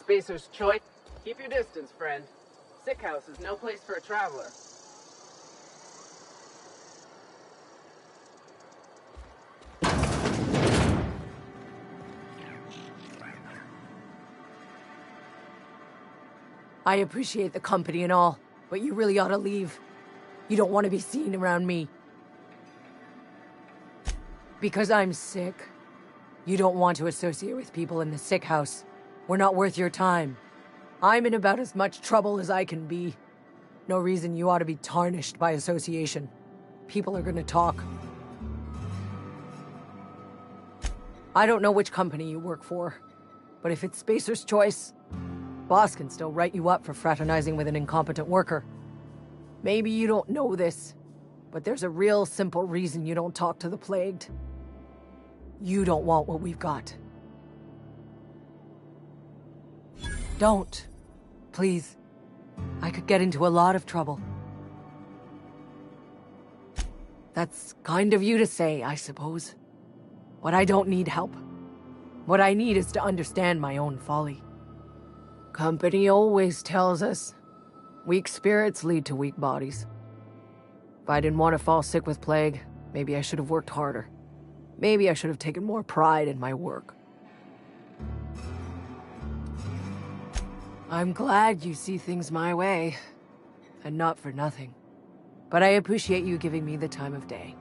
Spacer's Choice. Keep your distance, friend. Sick house is no place for a traveler. I appreciate the company and all, but you really ought to leave. You don't want to be seen around me. Because I'm sick. You don't want to associate with people in the sick house. We're not worth your time. I'm in about as much trouble as I can be. No reason you ought to be tarnished by association. People are gonna talk. I don't know which company you work for, but if it's Spacer's Choice, boss can still write you up for fraternizing with an incompetent worker. Maybe you don't know this, but there's a real simple reason you don't talk to the plagued. You don't want what we've got. Don't. Please. I could get into a lot of trouble. That's kind of you to say, I suppose. But I don't need help. What I need is to understand my own folly. Company always tells us, weak spirits lead to weak bodies. If I didn't want to fall sick with plague, maybe I should have worked harder. Maybe I should have taken more pride in my work. I'm glad you see things my way, and not for nothing. But I appreciate you giving me the time of day.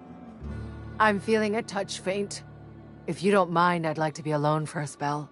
I'm feeling a touch faint. If you don't mind, I'd like to be alone for a spell.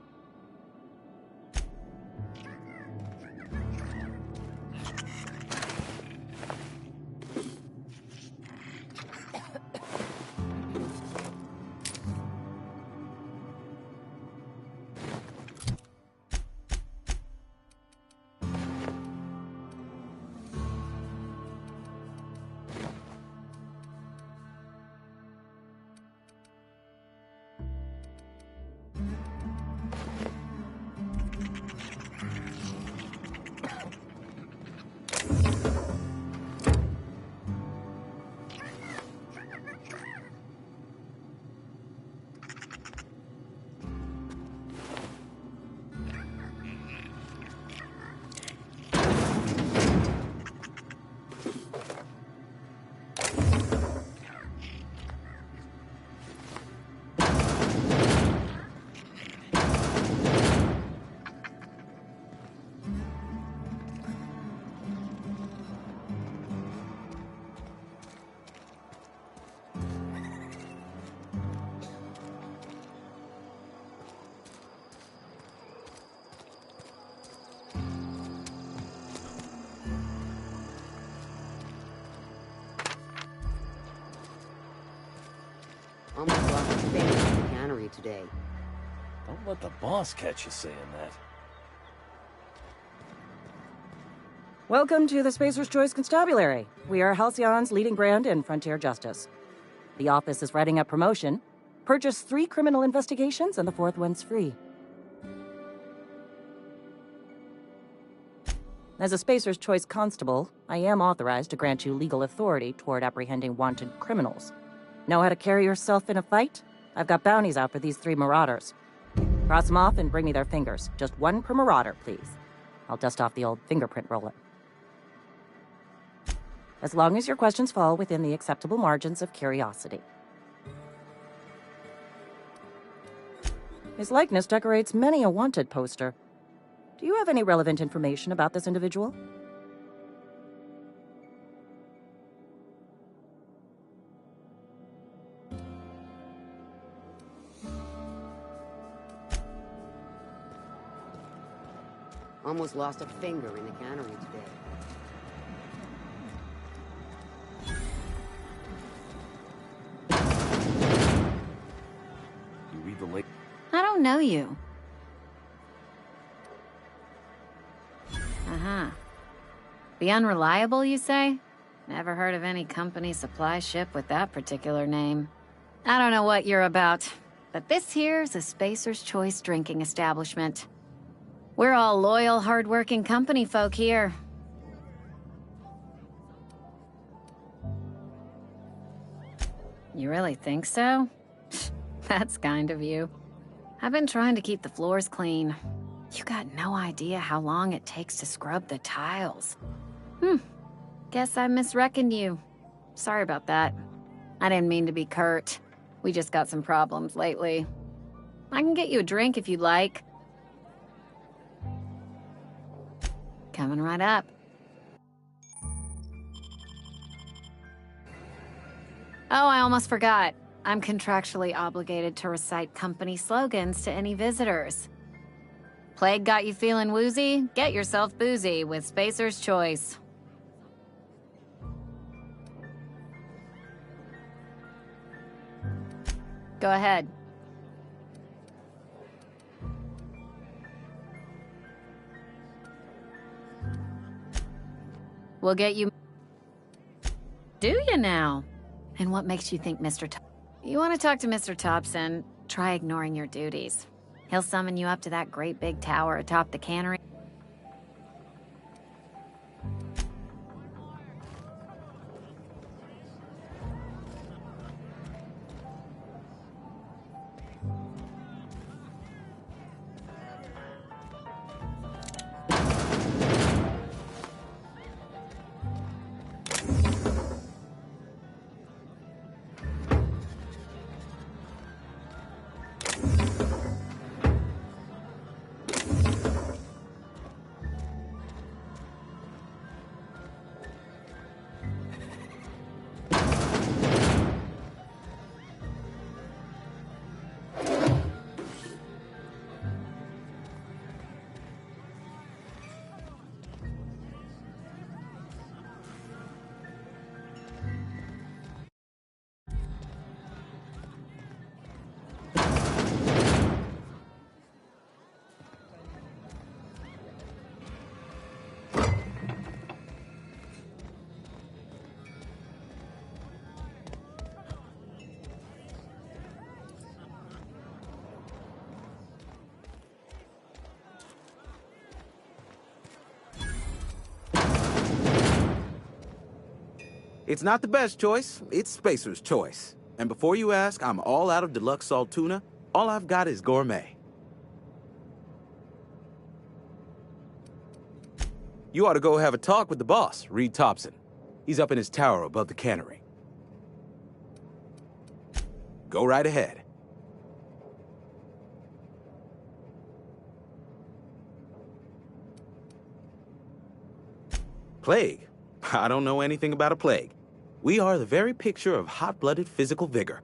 Almost lost his face in the cannery today. Don't let the boss catch you saying that. Welcome to the Spacer's Choice Constabulary. We are Halcyon's leading brand in frontier justice. The office is writing up promotion. Purchase 3 criminal investigations and the 4th one's free. As a Spacer's Choice constable, I am authorized to grant you legal authority toward apprehending wanted criminals. Know how to carry yourself in a fight? I've got bounties out for these 3 marauders. Cross them off and bring me their fingers. Just 1 per marauder, please. I'll dust off the old fingerprint roller. As long as your questions fall within the acceptable margins of curiosity. His likeness decorates many a wanted poster. Do you have any relevant information about this individual? Almost lost a finger in the cannery today. You read the late. I don't know you. Uh-huh. The Unreliable, you say? Never heard of any company supply ship with that particular name. I don't know what you're about, but this here's a Spacer's Choice drinking establishment. We're all loyal, hard-working company folk here. You really think so? That's kind of you. I've been trying to keep the floors clean. You got no idea how long it takes to scrub the tiles. Guess I misreckoned you. Sorry about that. I didn't mean to be curt. We just got some problems lately. I can get you a drink if you'd like. Coming right up. Oh, I almost forgot. I'm contractually obligated to recite company slogans to any visitors. Plague got you feeling woozy? Get yourself boozy with Spacer's Choice. Go ahead. We'll get you... Do you now? And what makes you think You want to talk to Mr. Thompson, try ignoring your duties. He'll summon you up to that great big tower atop the cannery. It's not the best choice, it's Spacer's Choice. And before you ask, I'm all out of deluxe salt tuna. All I've got is gourmet. You ought to go have a talk with the boss, Reed Thompson. He's up in his tower above the cannery. Go right ahead. Plague? I don't know anything about a plague. We are the very picture of hot-blooded physical vigor.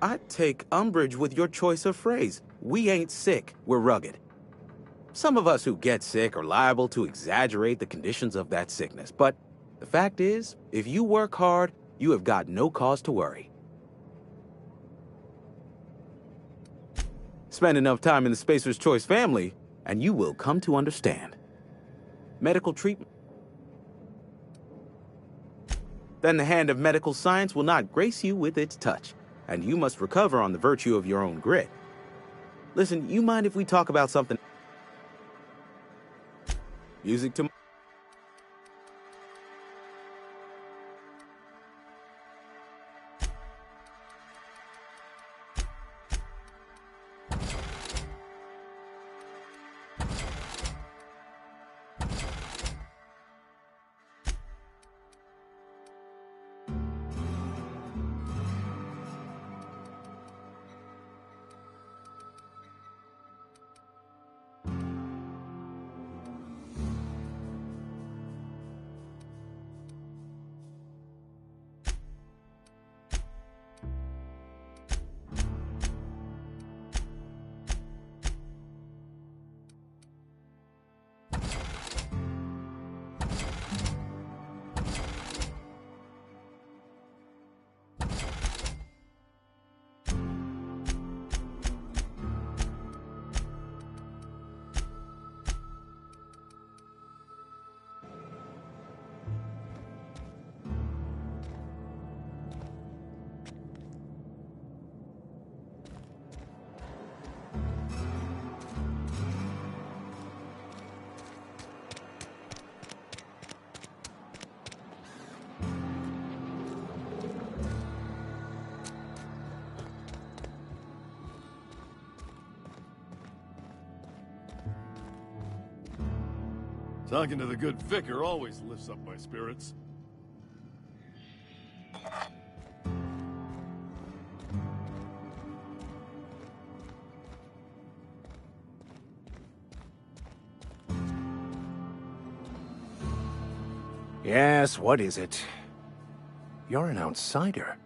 I take umbrage with your choice of phrase. We ain't sick, we're rugged. Some of us who get sick are liable to exaggerate the conditions of that sickness, but the fact is, if you work hard, you have got no cause to worry. Spend enough time in the Spacer's Choice family, and you will come to understand. Medical treatment. Then the hand of medical science will not grace you with its touch, and you must recover on the virtue of your own grit. Listen, you mind if we talk about something? Music to... Talking to the good vicar always lifts up my spirits. Yes, what is it? You're an outsider.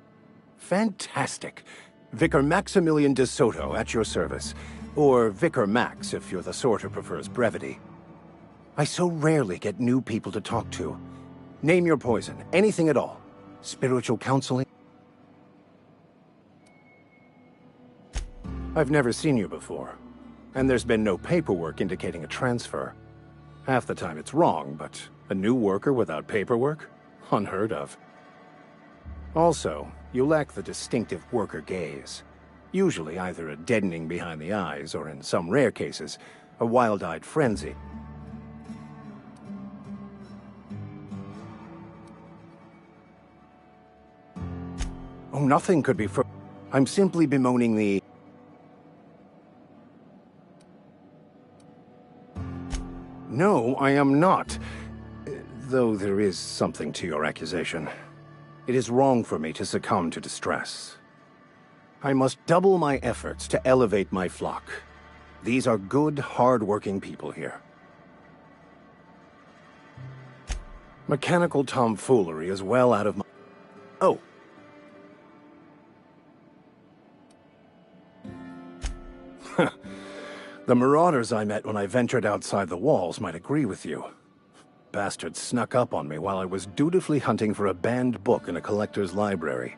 Fantastic. Vicar Maximilian de Soto at your service. Or Vicar Max, if you're the sort who prefers brevity. I so rarely get new people to talk to. Name your poison, anything at all. Spiritual counseling? I've never seen you before. And there's been no paperwork indicating a transfer. Half the time it's wrong, but a new worker without paperwork? Unheard of. Also, you lack the distinctive worker gaze. Usually either a deadening behind the eyes, or in some rare cases, a wild-eyed frenzy. Oh, nothing could be I'm simply bemoaning the... No, I am not. Though there is something to your accusation. It is wrong for me to succumb to distress. I must double my efforts to elevate my flock. These are good, hard-working people here. Mechanical tomfoolery is well out of my... Oh. The marauders I met when I ventured outside the walls might agree with you. Bastards snuck up on me while I was dutifully hunting for a banned book in a collector's library.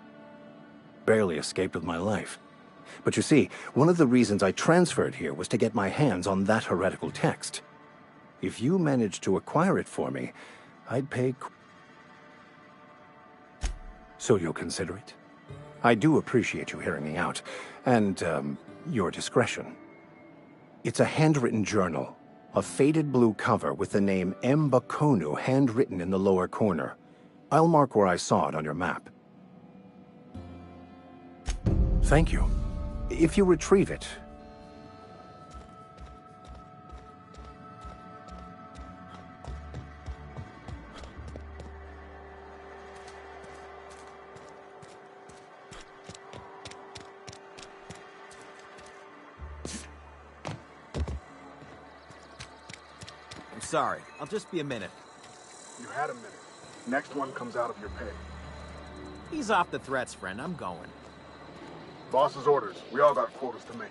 Barely escaped with my life. But you see, one of the reasons I transferred here was to get my hands on that heretical text. If you managed to acquire it for me, I'd pay... So you'll consider it? I do appreciate you hearing me out, and, your discretion. It's a handwritten journal. A faded blue cover with the name M'Bakono handwritten in the lower corner. I'll mark where I saw it on your map. Thank you. If you retrieve it... Sorry, I'll just be a minute. You had a minute. Next one comes out of your pay. Ease off the threats, friend. I'm going. Boss's orders. We all got quotas to make.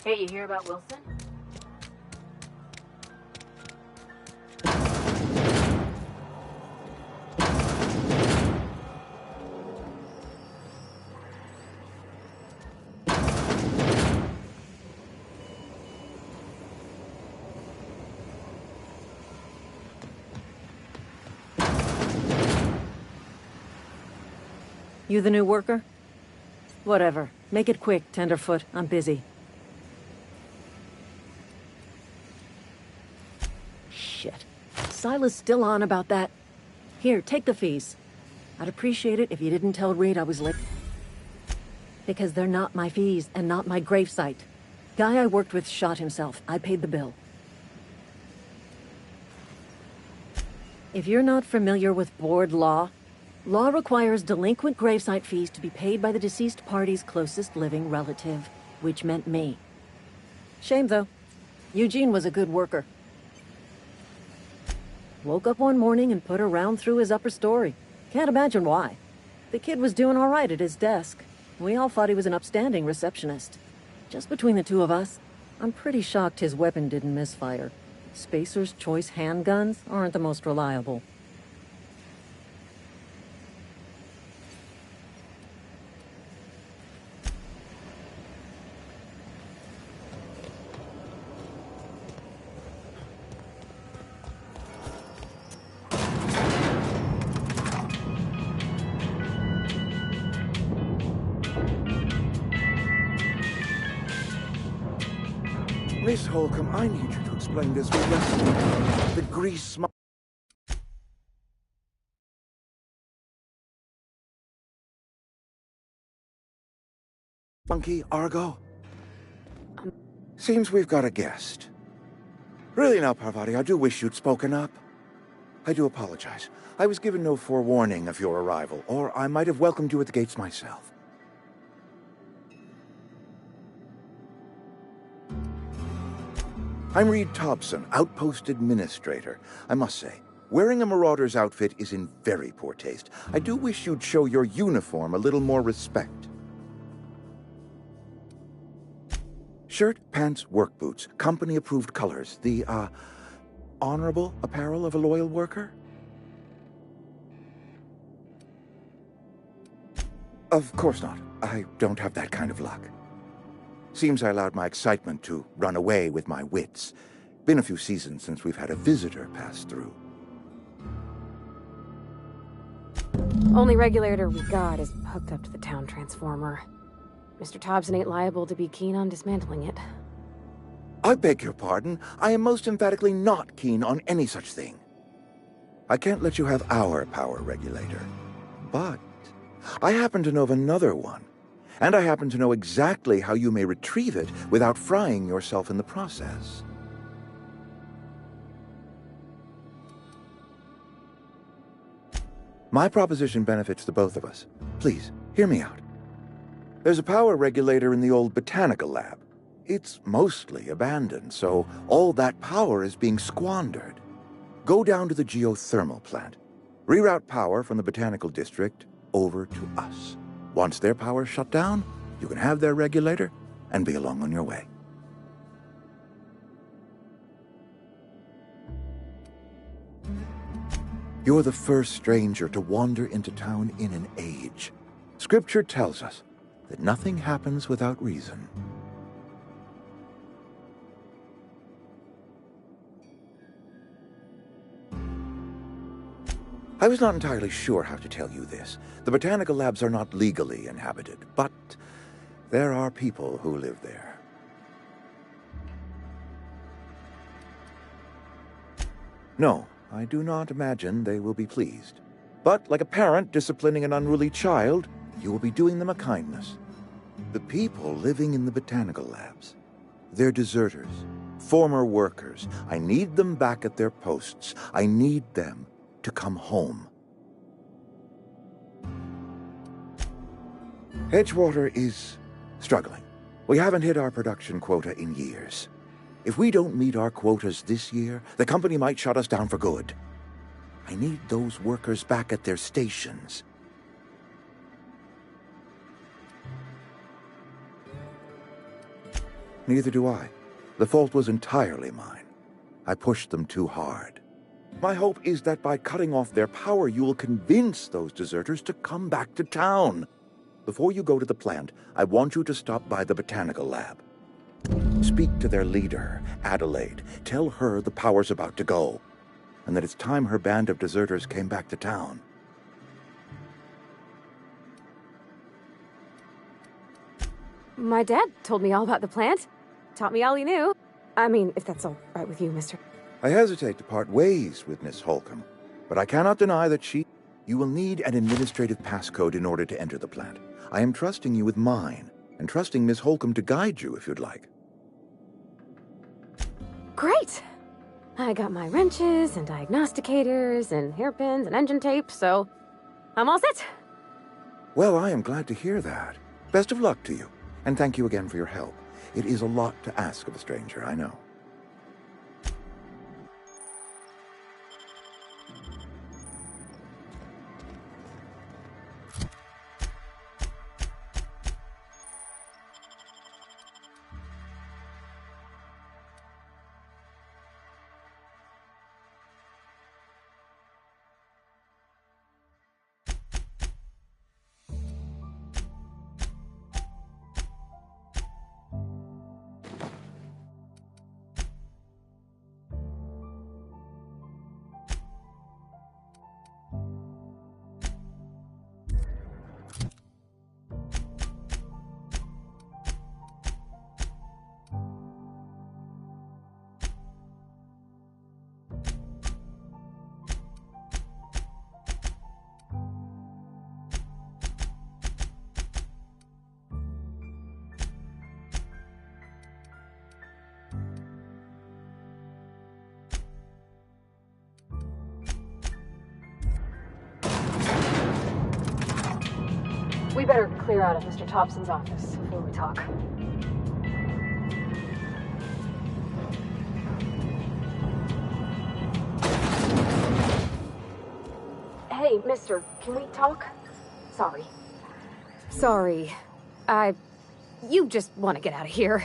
Hey, you hear about Wilson? You the new worker? Whatever. Make it quick, Tenderfoot. I'm busy. Shit. Silas still on about that. Here, take the fees. I'd appreciate it if you didn't tell Reed I was late. Because they're not my fees and not my gravesite. Guy I worked with shot himself. I paid the bill. If you're not familiar with board law, law requires delinquent gravesite fees to be paid by the deceased party's closest living relative, which meant me. Shame, though. Eugene was a good worker. Woke up one morning and put a round through his upper story. Can't imagine why. The kid was doing all right at his desk. We all thought he was an upstanding receptionist. Just between the two of us, I'm pretty shocked his weapon didn't misfire. Spacer's Choice handguns aren't the most reliable. Miss Holcomb, I need you to explain this with less the grease monkey, Argo? Seems we've got a guest. Really now, Parvati, I do wish you'd spoken up. I do apologize. I was given no forewarning of your arrival, or I might have welcomed you at the gates myself. I'm Reed Thompson, Outpost Administrator. I must say, wearing a Marauder's outfit is in very poor taste. I do wish you'd show your uniform a little more respect. Shirt, pants, work boots, company-approved colors. The, honorable apparel of a loyal worker? Of course not. I don't have that kind of luck. Seems I allowed my excitement to run away with my wits. Been a few seasons since we've had a visitor pass through. Only regulator we got is hooked up to the town transformer. Mr. Thompson ain't liable to be keen on dismantling it. I beg your pardon. I am most emphatically not keen on any such thing. I can't let you have our power regulator. But I happen to know of another one. And I happen to know exactly how you may retrieve it without frying yourself in the process. My proposition benefits the both of us. Please, hear me out. There's a power regulator in the old botanical lab. It's mostly abandoned, so all that power is being squandered. Go down to the geothermal plant. Reroute power from the botanical district over to us. Once their power's shut down, you can have their regulator and be along on your way. You're the first stranger to wander into town in an age. Scripture tells us that nothing happens without reason. I was not entirely sure how to tell you this. The botanical labs are not legally inhabited, but there are people who live there. No, I do not imagine they will be pleased. But like a parent disciplining an unruly child, you will be doing them a kindness. The people living in the botanical labs, they're deserters, former workers. I need them back at their posts. I need them to come home. Edgewater is struggling. We haven't hit our production quota in years. If we don't meet our quotas this year, the company might shut us down for good. I need those workers back at their stations. Neither do I. The fault was entirely mine. I pushed them too hard. My hope is that by cutting off their power, you will convince those deserters to come back to town. Before you go to the plant, I want you to stop by the botanical lab. Speak to their leader, Adelaide. Tell her the power's about to go, and that it's time her band of deserters came back to town. My dad told me all about the plant. Taught me all he knew. I mean, if that's all right with you, mister. I hesitate to part ways with Miss Holcomb, but I cannot deny that you will need an administrative passcode in order to enter the plant. I am trusting you with mine, and trusting Miss Holcomb to guide you if you'd like. Great! I got my wrenches and diagnosticators and hairpins and engine tape, so I'm all set. Well, I am glad to hear that. Best of luck to you, and thank you again for your help. It is a lot to ask of a stranger, I know. We better clear out of Mr. Thompson's office before we talk. Hey, mister, can we talk? Sorry. Sorry. You just want to get out of here.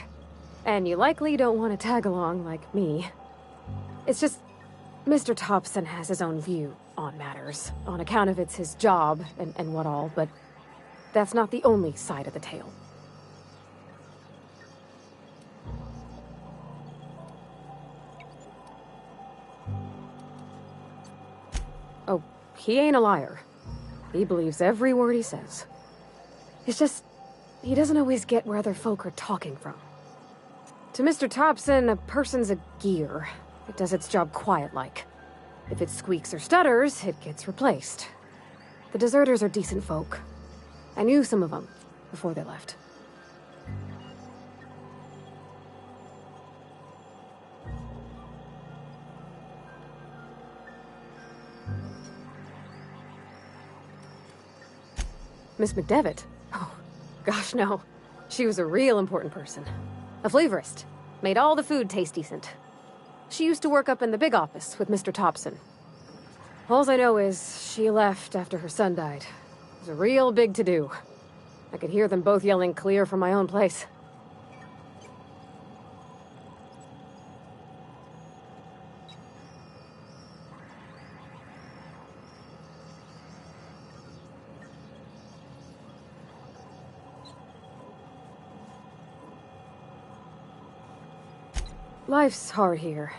And you likely don't want to tag along like me. It's just, Mr. Thompson has his own view on matters, on account of it's his job and what all, but that's not the only side of the tale. Oh, he ain't a liar. He believes every word he says. It's just, he doesn't always get where other folk are talking from. To Mr. Thompson, a person's a gear. It does its job quiet-like. If it squeaks or stutters, it gets replaced. The deserters are decent folk. I knew some of them before they left. Miss McDevitt? Oh, gosh, no. She was a real important person. A flavorist. Made all the food taste decent. She used to work up in the big office with Mr. Thompson. All I know is she left after her son died. It was a real big to-do. I could hear them both yelling clear from my own place. Life's hard here.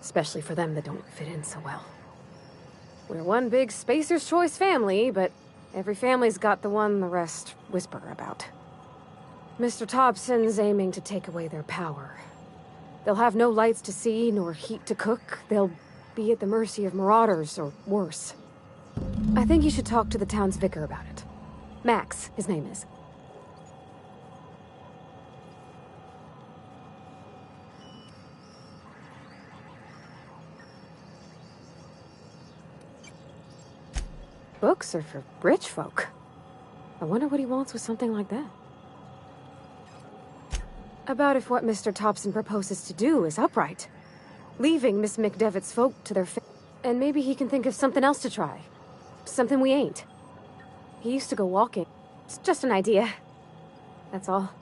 Especially for them that don't fit in so well. We're one big Spacer's Choice family, but every family's got the one the rest whisper about. Mr. Thompson's aiming to take away their power. They'll have no lights to see, nor heat to cook. They'll be at the mercy of marauders, or worse. I think you should talk to the town's vicar about it. Max, his name is. Books are for rich folk. I wonder what he wants with something like that. About if what Mr. Thompson proposes to do is upright. Leaving Miss McDevitt's folk to their fate. And maybe he can think of something else to try. Something we ain't. He used to go walking. It's just an idea. That's all.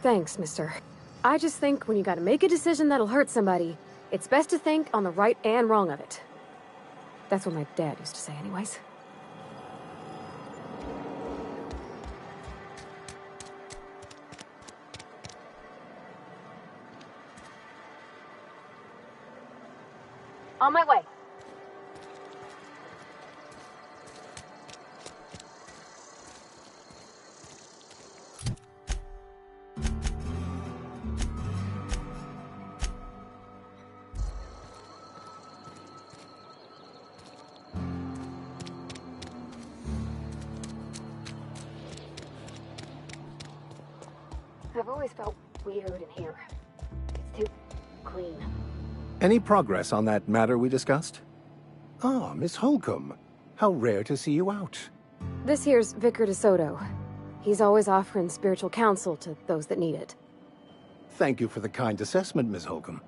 Thanks, mister. I just think when you gotta make a decision that'll hurt somebody, it's best to think on the right and wrong of it. That's what my dad used to say anyways. On my way. I've always felt weird in here. It's too clean. Any progress on that matter we discussed? Ah, Miss Holcomb. How rare to see you out. This here's Vicar DeSoto. He's always offering spiritual counsel to those that need it. Thank you for the kind assessment, Miss Holcomb.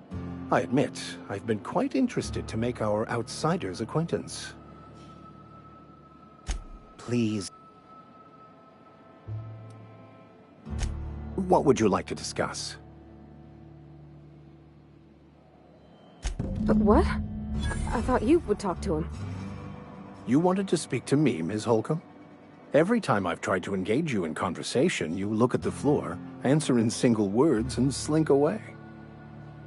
I admit, I've been quite interested to make our outsider's acquaintance. Please. What would you like to discuss? But what? I thought you would talk to him. You wanted to speak to me, Ms. Holcomb? Every time I've tried to engage you in conversation, you look at the floor, answer in single words, and slink away.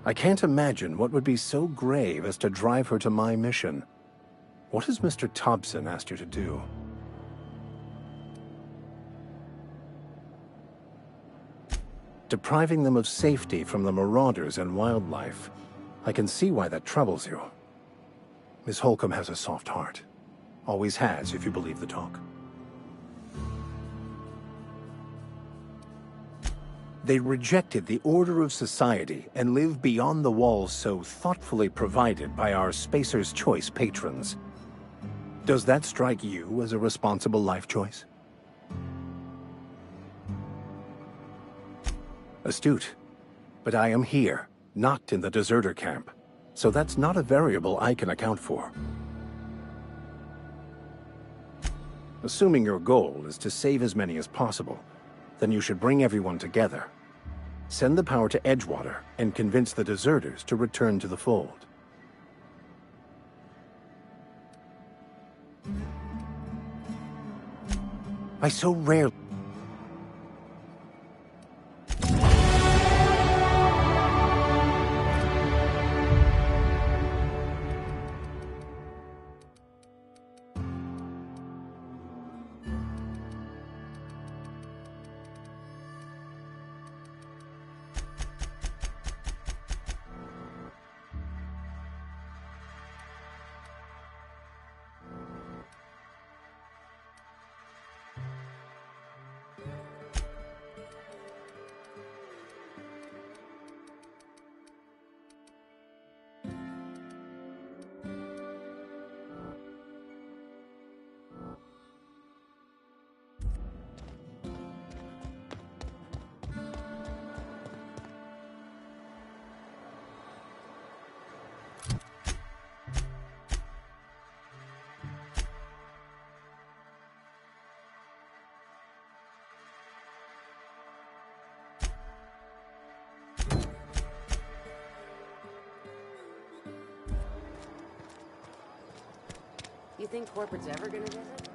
I can't imagine what would be so grave as to drive her to my mission. What has Mr. Thompson asked you to do? Depriving them of safety from the marauders and wildlife. I can see why that troubles you. Miss Holcomb has a soft heart. Always has, if you believe the talk. They rejected the order of society and live beyond the walls so thoughtfully provided by our Spacer's Choice patrons. Does that strike you as a responsible life choice? Astute. But I am here, not in the deserter camp, so that's not a variable I can account for. Assuming your goal is to save as many as possible, then you should bring everyone together. Send the power to Edgewater and convince the deserters to return to the fold. I so rarely... You think corporate's ever gonna visit?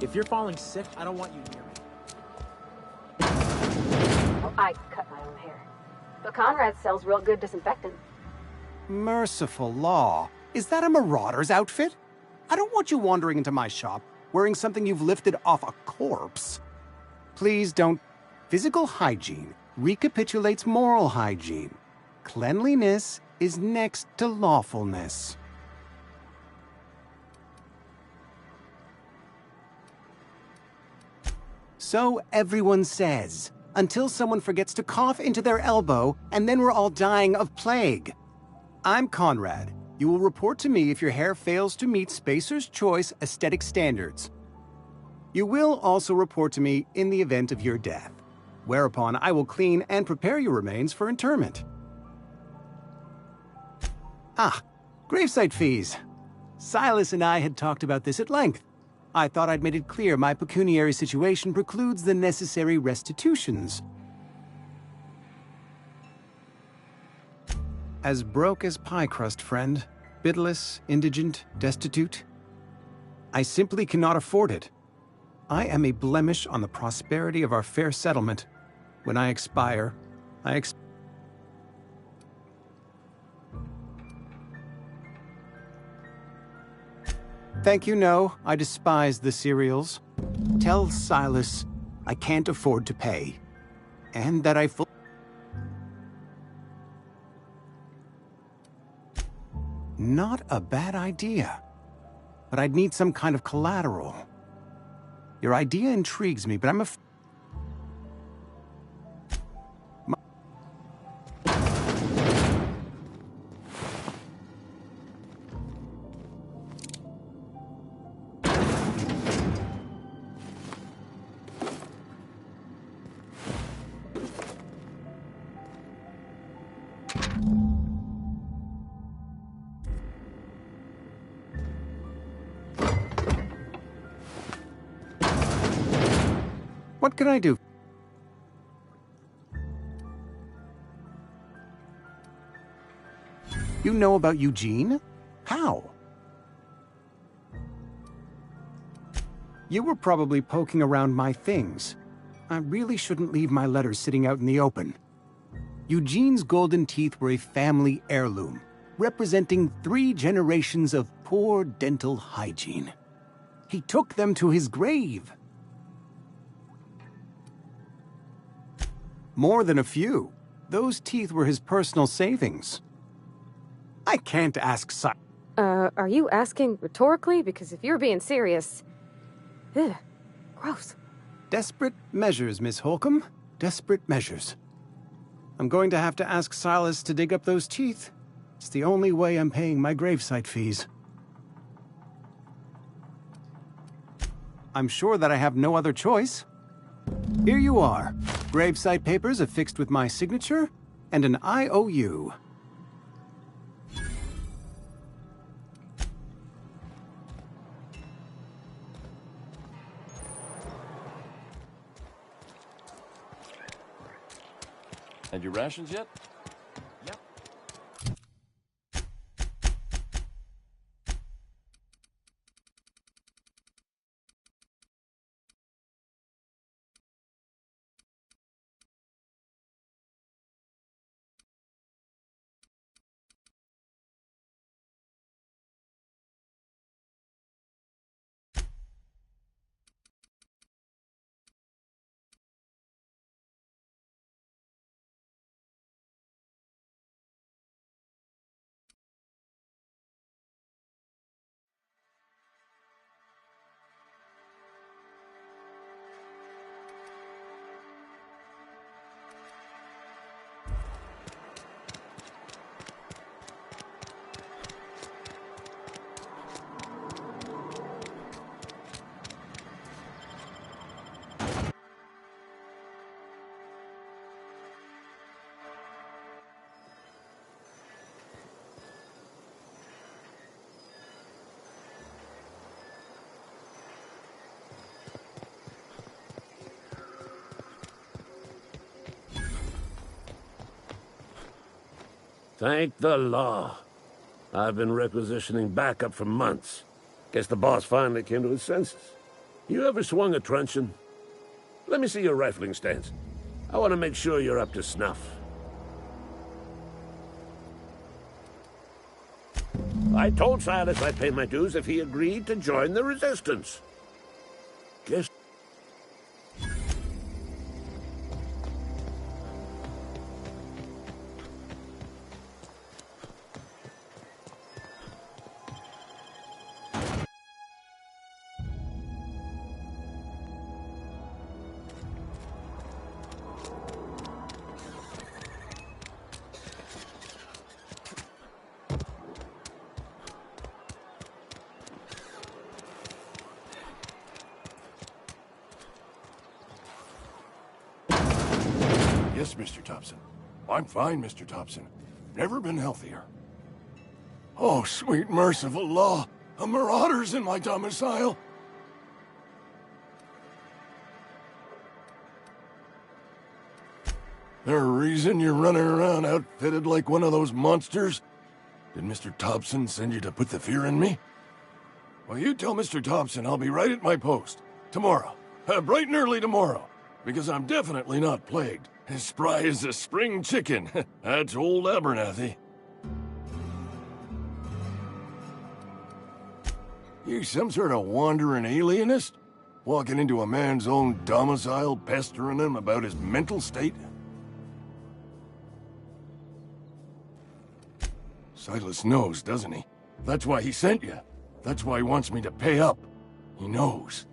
If you're falling sick, I don't want you near me. Well, I cut my own hair. But Conrad sells real good disinfectant. Merciful law. Is that a marauder's outfit? I don't want you wandering into my shop wearing something you've lifted off a corpse. Please don't. Physical hygiene recapitulates moral hygiene. Cleanliness is next to lawfulness. So everyone says, until someone forgets to cough into their elbow, and then we're all dying of plague. I'm Conrad. You will report to me if your hair fails to meet Spacer's Choice aesthetic standards. You will also report to me in the event of your death, whereupon I will clean and prepare your remains for interment. Ah, gravesite fees. Silas and I had talked about this at length. I thought I'd made it clear my pecuniary situation precludes the necessary restitutions. As broke as pie crust, friend. Bidless, indigent, destitute. I simply cannot afford it. I am a blemish on the prosperity of our fair settlement. When I expire, Thank you, no. I despise the cereals. Tell Silas I can't afford to pay. And that I Not a bad idea. But I'd need some kind of collateral. Your idea intrigues me, but I'm afraid... What can I do? You know about Eugene? How? You were probably poking around my things. I really shouldn't leave my letters sitting out in the open. Eugene's golden teeth were a family heirloom, representing 3 generations of poor dental hygiene. He took them to his grave. More than a few. Those teeth were his personal savings. I can't ask Are you asking rhetorically? Because if you're being serious... Ugh, gross. Desperate measures, Miss Holcomb. Desperate measures. I'm going to have to ask Silas to dig up those teeth. It's the only way I'm paying my gravesite fees. I'm sure that I have no other choice. Here you are. Gravesite papers affixed with my signature and an IOU. Had your rations yet? Yep. Thank the law. I've been requisitioning backup for months. Guess the boss finally came to his senses. You ever swung a truncheon? Let me see your rifling stance. I want to make sure you're up to snuff. I told Silas I'd pay my dues if he agreed to join the resistance. Guess... Yes, Mr. Thompson. I'm fine, Mr. Thompson. Never been healthier. Oh, sweet merciful law! A marauder's in my domicile! There a reason you're running around outfitted like one of those monsters? Did Mr. Thompson send you to put the fear in me? Well, you tell Mr. Thompson I'll be right at my post. Tomorrow. Bright and early tomorrow. Because I'm definitely not plagued. As spry as a spring chicken. That's old Abernathy. You some sort of wandering alienist? Walking into a man's own domicile, pestering him about his mental state? Silas knows, doesn't he? That's why he sent you. That's why he wants me to pay up. He knows.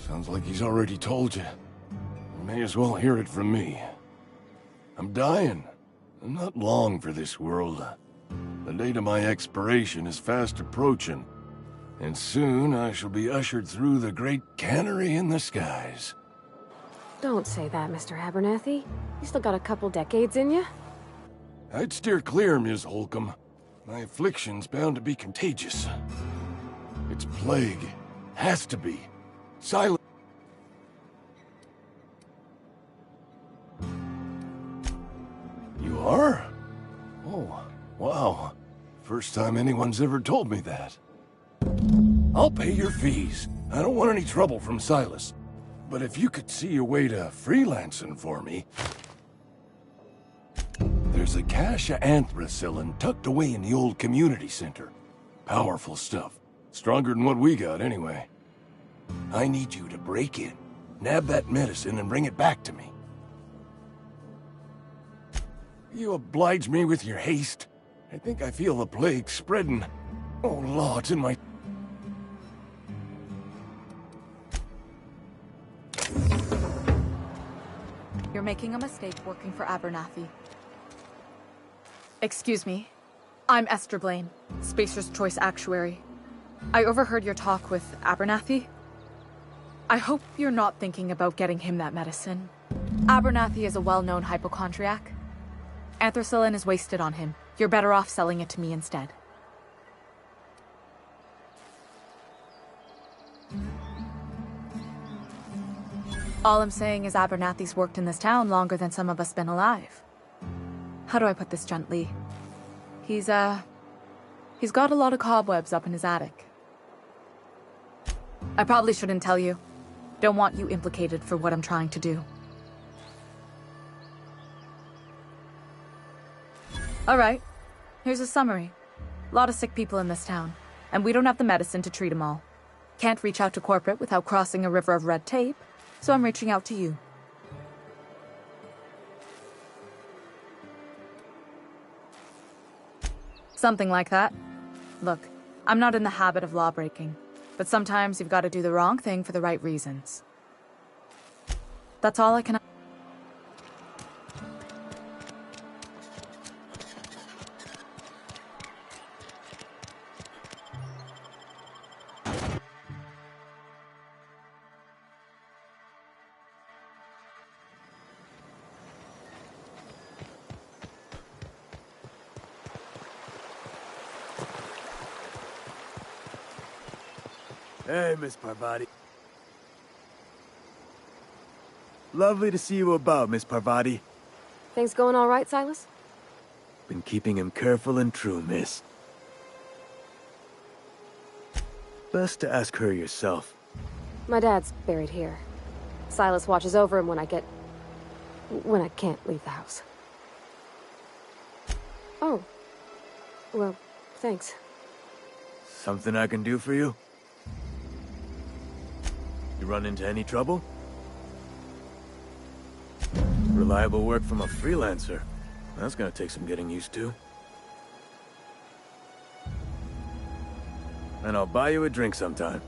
Sounds like he's already told you. You may as well hear it from me. I'm dying. I'm not long for this world. The date of my expiration is fast approaching, and soon I shall be ushered through the great cannery in the skies. Don't say that, Mr. Abernathy. You still got a couple decades in you. I'd steer clear, Ms. Holcomb. My affliction's bound to be contagious. It's plague. Has to be. Silent. You are? Oh, wow. First time anyone's ever told me that. I'll pay your fees. I don't want any trouble from Silas. But if you could see a way to freelancing for me... There's a cache of anthracillin tucked away in the old community center. Powerful stuff. Stronger than what we got, anyway. I need you to break in, nab that medicine, and bring it back to me. You oblige me with your haste. I think I feel the plague spreading. Oh, Lord, it's in my... You're making a mistake working for Abernathy. Excuse me. I'm Esther Blaine, Spacer's Choice Actuary. I overheard your talk with Abernathy. I hope you're not thinking about getting him that medicine. Abernathy is a well-known hypochondriac. Anthracillin is wasted on him. You're better off selling it to me instead. All I'm saying is Abernathy's worked in this town longer than some of us been alive. How do I put this gently? He's got a lot of cobwebs up in his attic. I probably shouldn't tell you. Don't want you implicated for what I'm trying to do. Alright, here's a summary. A lot of sick people in this town, and we don't have the medicine to treat them all. Can't reach out to corporate without crossing a river of red tape, so I'm reaching out to you. Something like that. Look, I'm not in the habit of law-breaking, but sometimes you've got to do the wrong thing for the right reasons. That's all I can... Hey, Miss Parvati. Lovely to see you about, Miss Parvati. Things going all right, Silas? Been keeping him careful and true, miss. Best to ask her yourself. My dad's buried here. Silas watches over him when I can't leave the house. Oh. Well, thanks. Something I can do for you? You run into any trouble? Reliable work from a freelancer. That's gonna take some getting used to. And I'll buy you a drink sometime.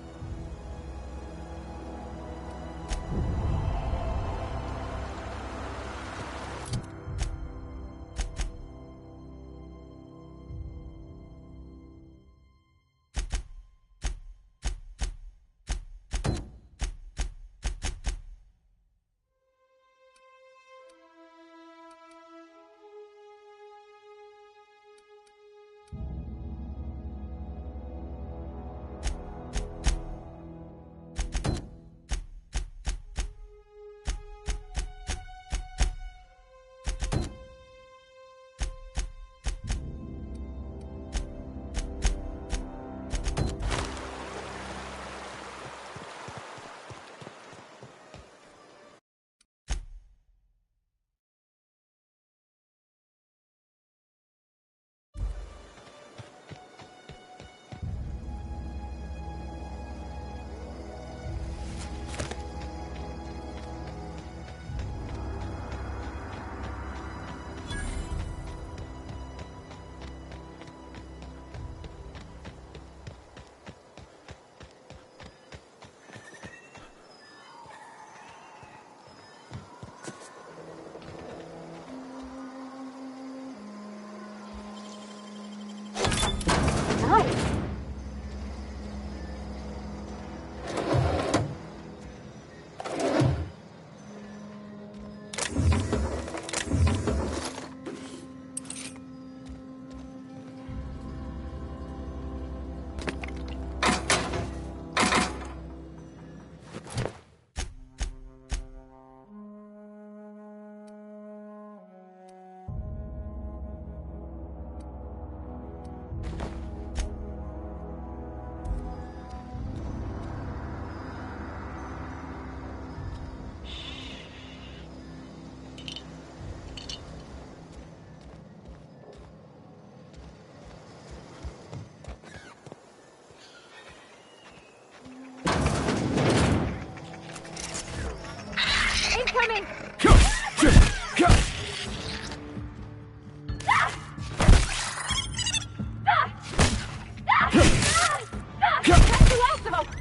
coming! Catch the last of them!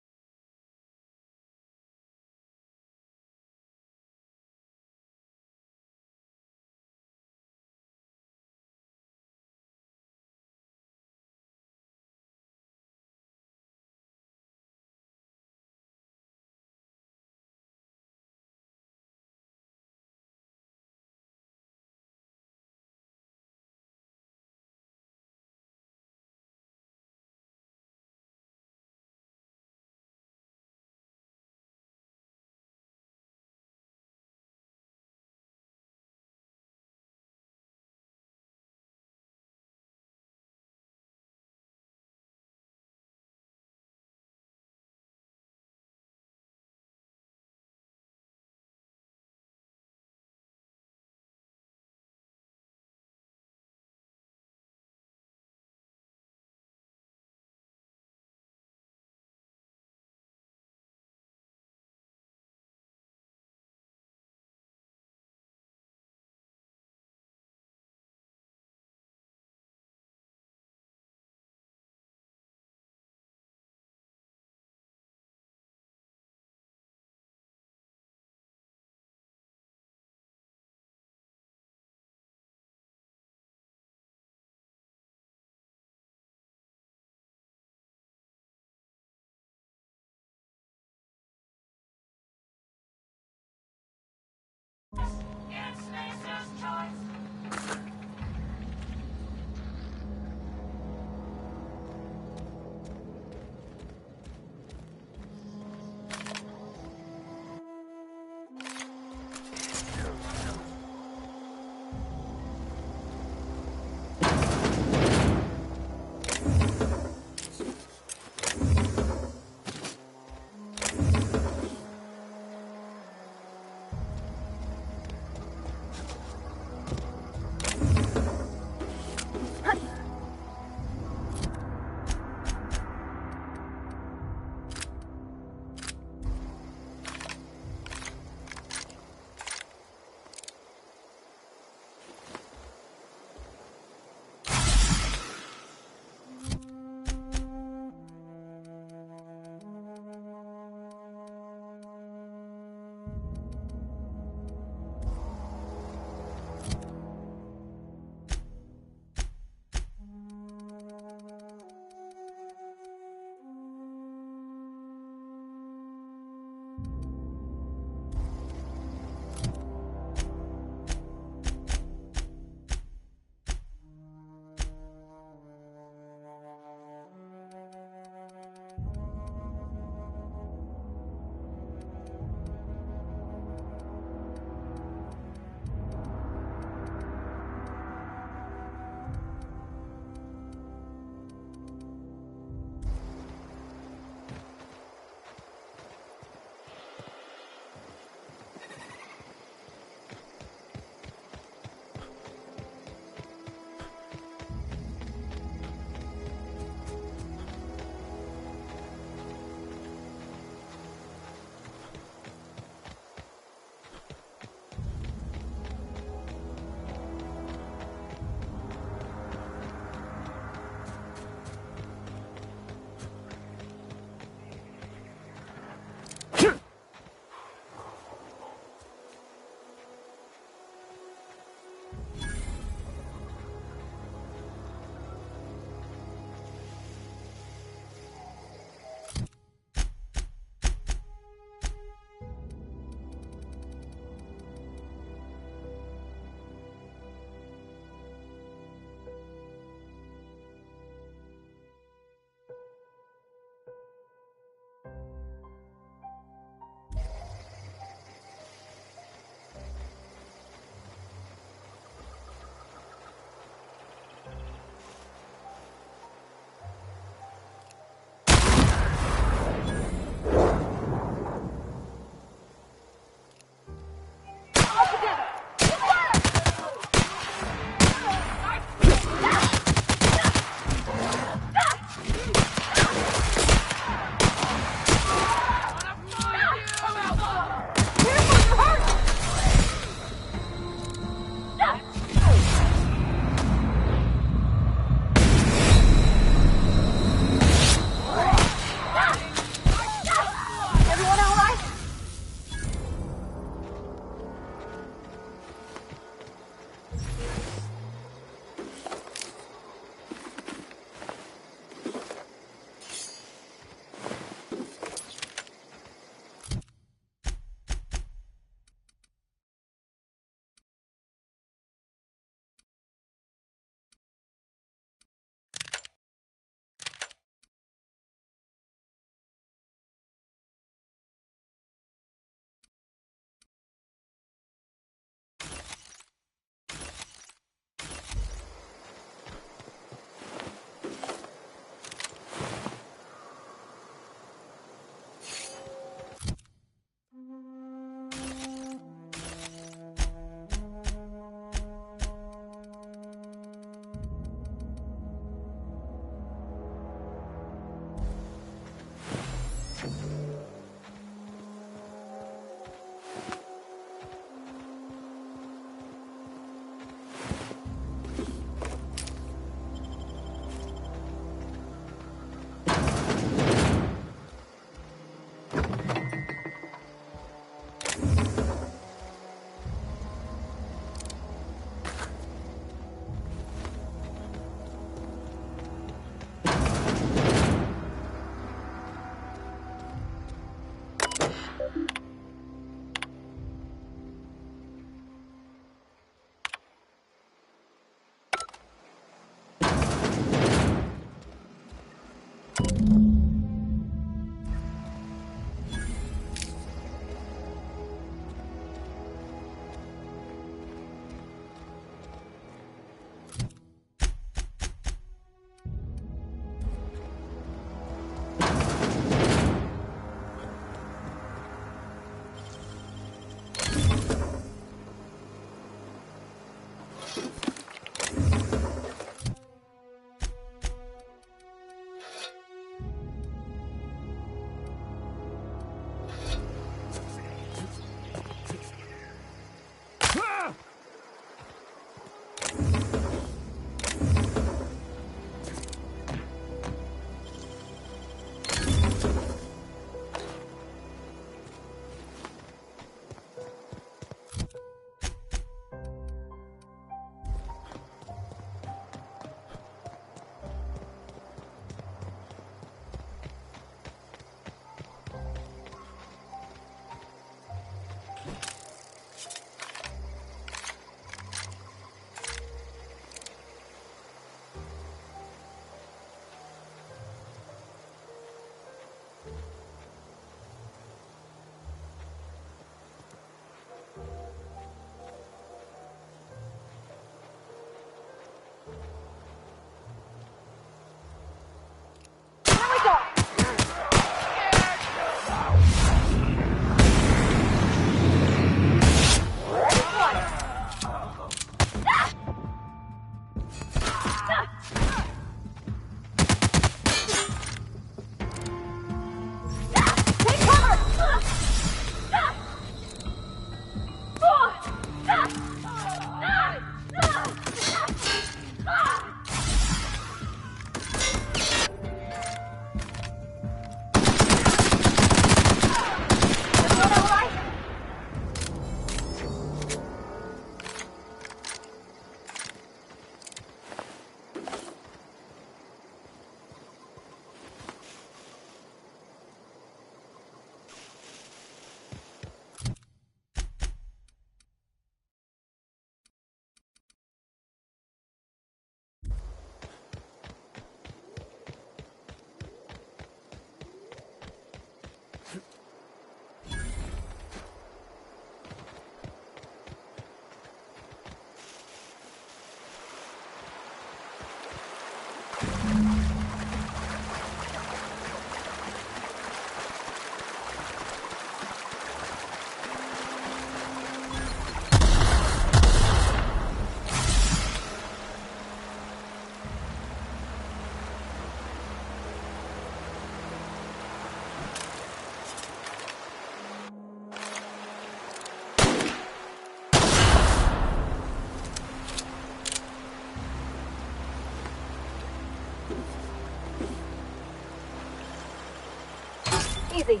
Easy.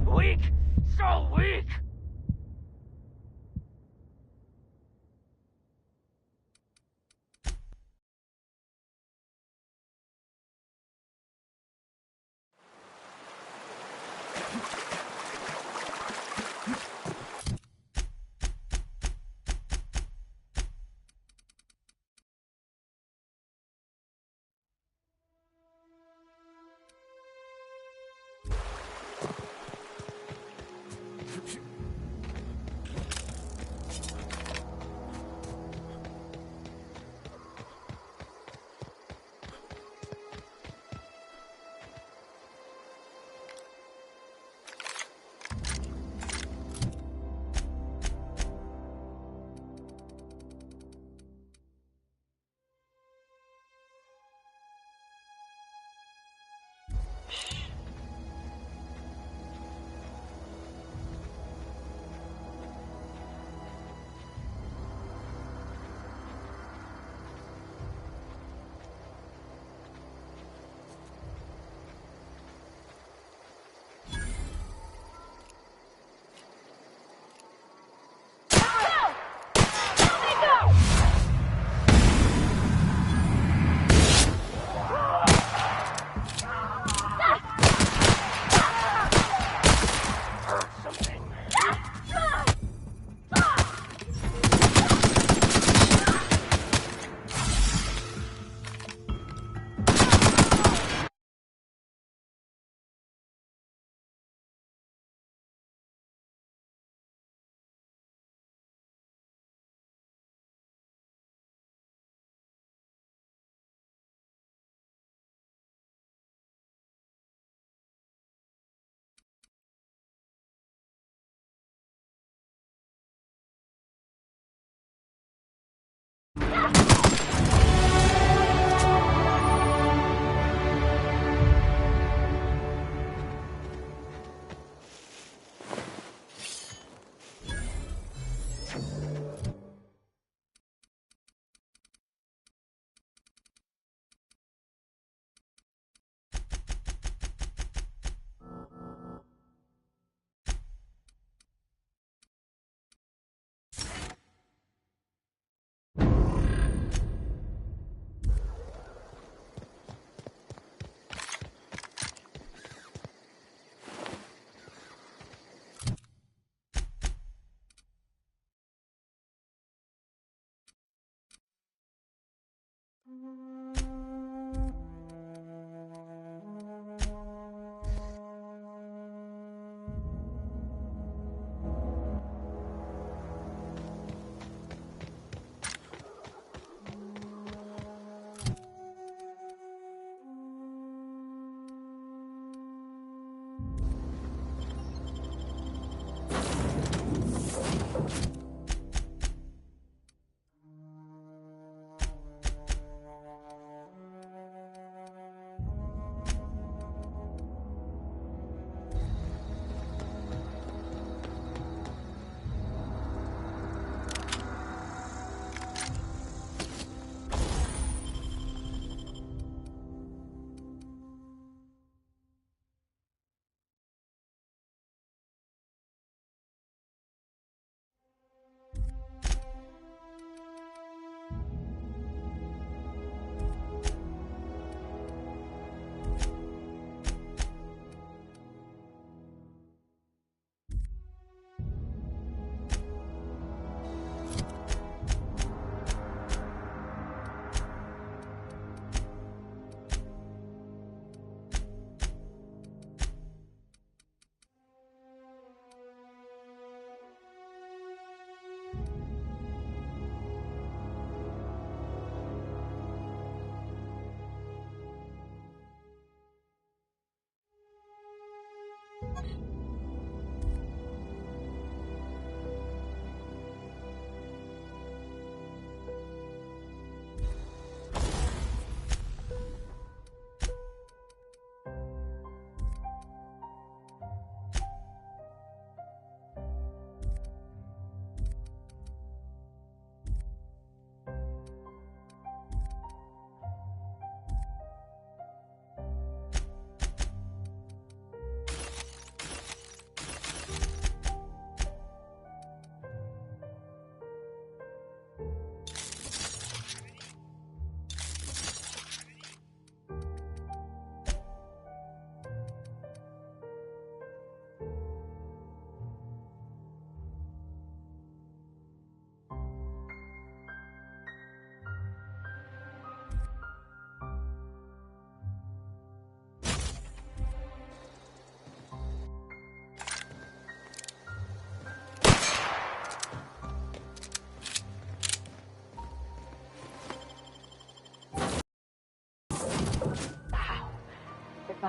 Weak! So weak!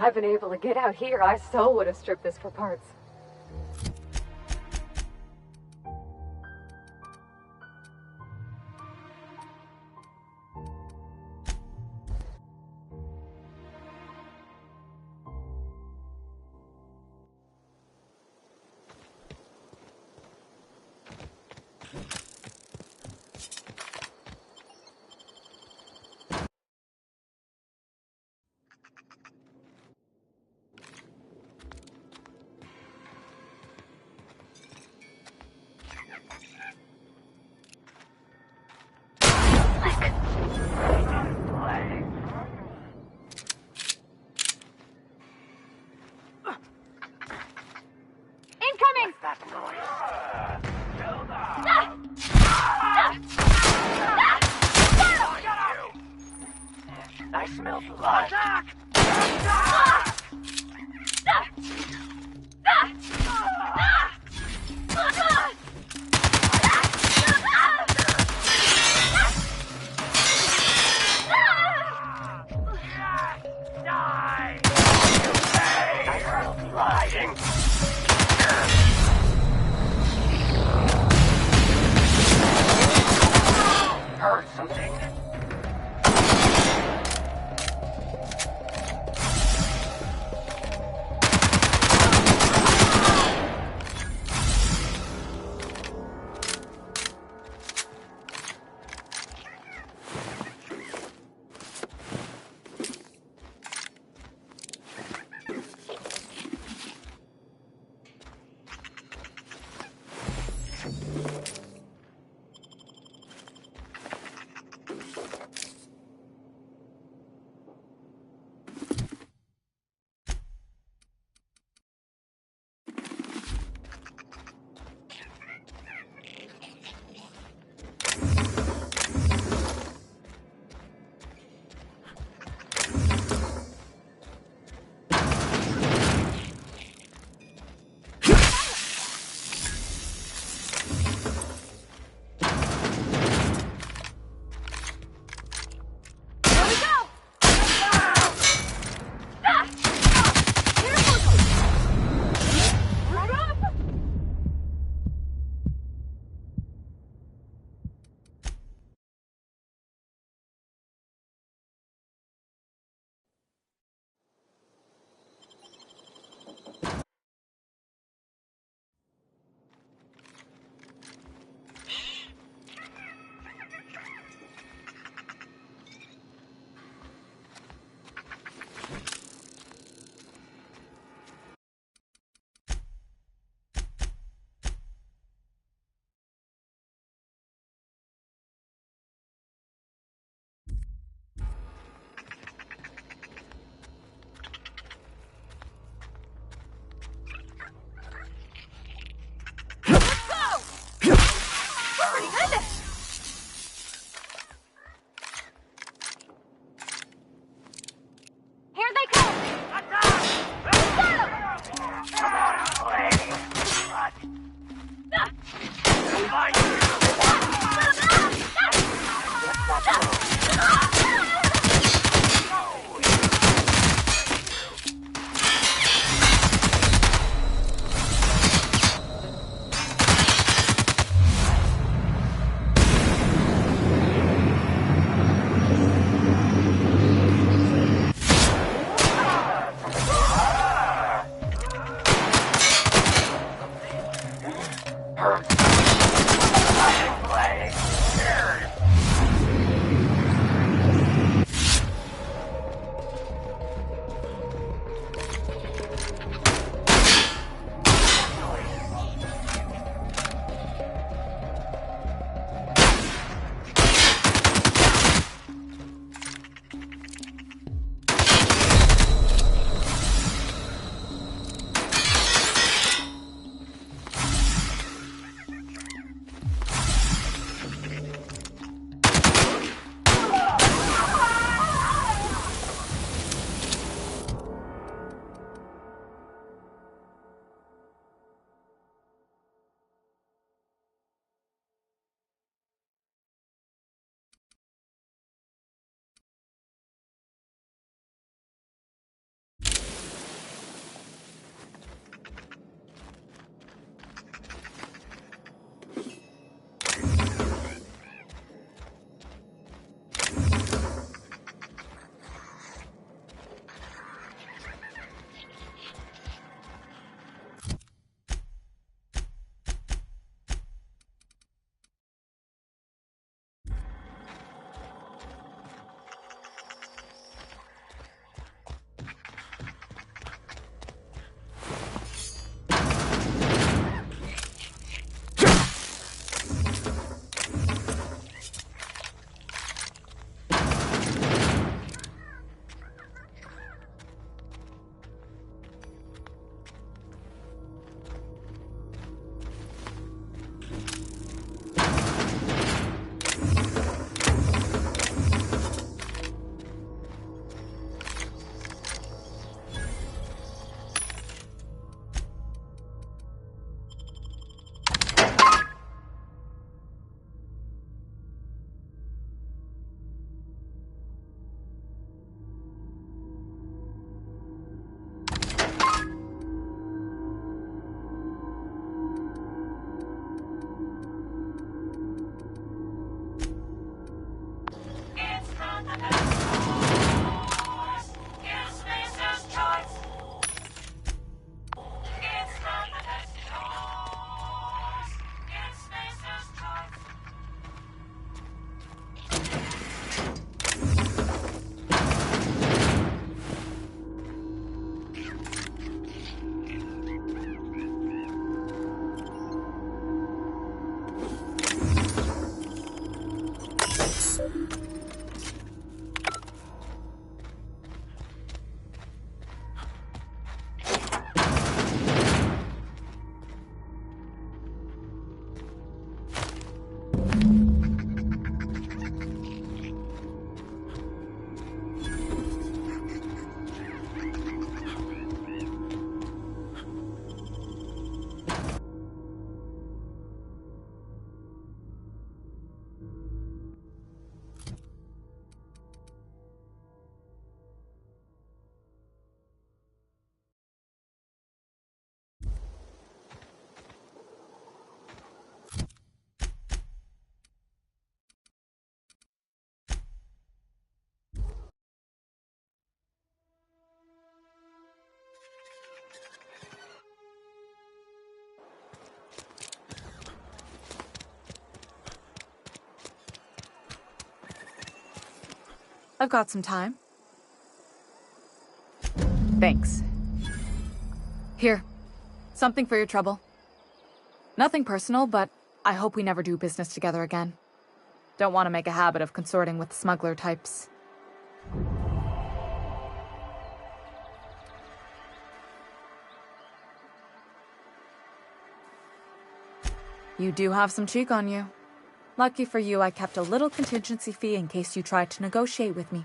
I've been able to get out here, I so would have stripped this for parts. Incoming! That noise. I smell blood. Heard something. I've got some time. Thanks. Here, something for your trouble. Nothing personal, but I hope we never do business together again. Don't want to make a habit of consorting with smuggler types. You do have some cheek on you. Lucky for you, I kept a little contingency fee in case you tried to negotiate with me.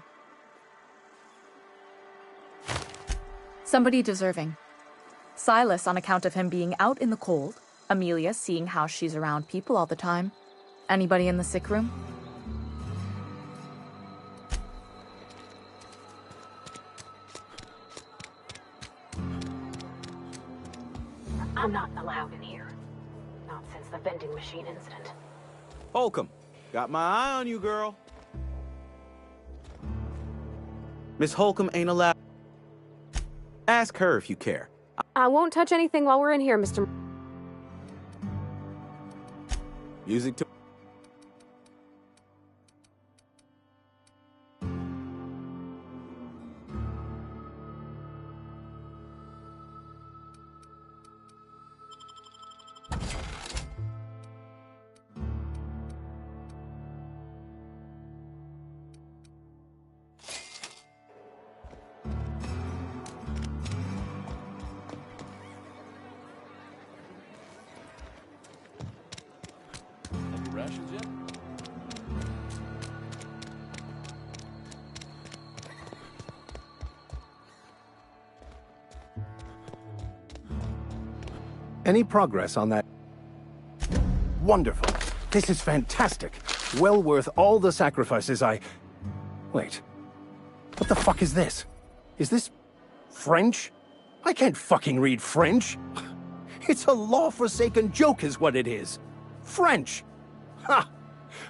Somebody deserving. Silas on account of him being out in the cold. Amelia seeing how she's around people all the time. Anybody in the sick room? I'm not allowed in here. Not since the vending machine incident. Holcomb, got my eye on you, girl. Miss Holcomb ain't allowed. Ask her if you care. I won't touch anything while we're in here, Mr. Music to... Rations yet? Any progress on that? Wonderful. This is fantastic. Well worth all the sacrifices I... Wait. What the fuck is this? Is this... French? I can't fucking read French. It's a law-forsaken joke is what it is. French! Ha!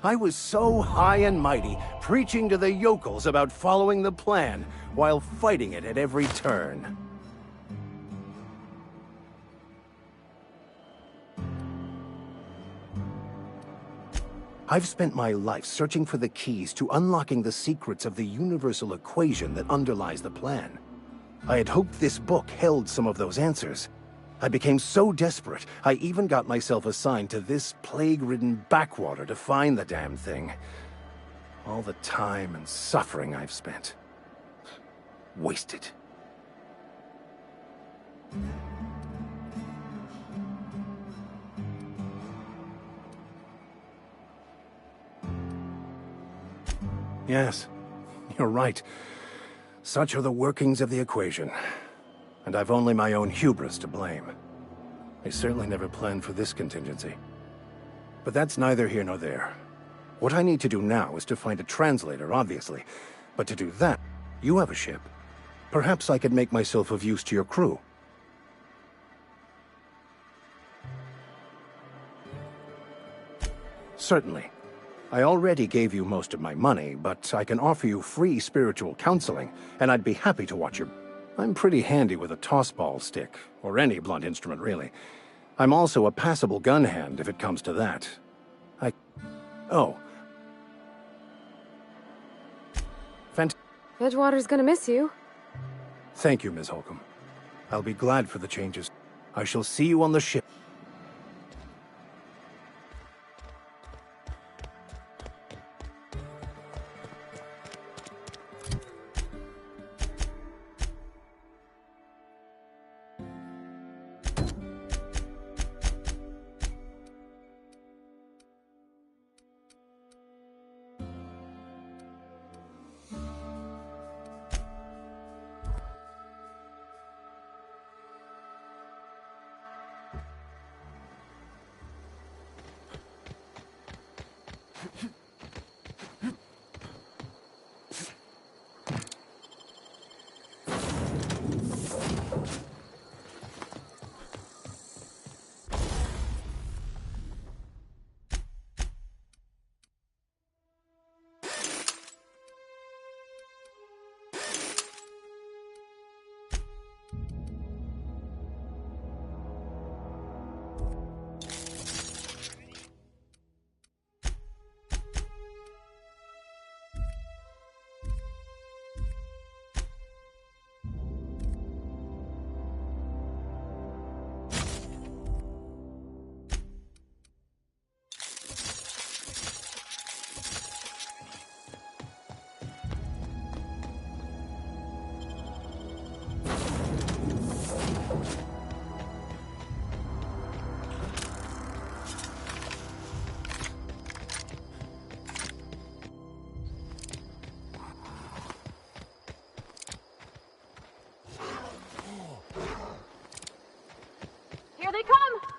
I was so high and mighty, preaching to the yokels about following the plan, while fighting it at every turn. I've spent my life searching for the keys to unlocking the secrets of the universal equation that underlies the plan. I had hoped this book held some of those answers. I became so desperate, I even got myself assigned to this plague-ridden backwater to find the damn thing. All the time and suffering I've spent. Wasted. Yes, you're right. Such are the workings of the equation. And I've only my own hubris to blame. I certainly never planned for this contingency. But that's neither here nor there. What I need to do now is to find a translator, obviously. But to do that, you have a ship. Perhaps I could make myself of use to your crew. Certainly. I already gave you most of my money, but I can offer you free spiritual counseling, and I'd be happy to watch your... I'm pretty handy with a tossball stick, or any blunt instrument, really. I'm also a passable gun hand, if it comes to that. Oh. Edgewater's gonna miss you. Thank you, Ms. Holcomb. I'll be glad for the changes. I shall see you on the ship. Here they come!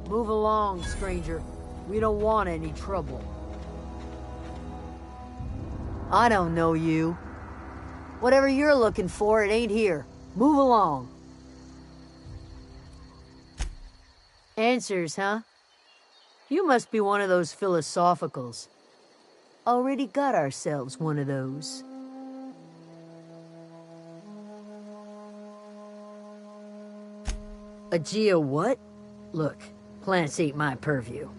Move along, stranger. We don't want any trouble. I don't know you. Whatever you're looking for, it ain't here. Move along. Answers, huh? You must be one of those philosophicals. Already got ourselves one of those. A geo what? Look, plants ain't my purview.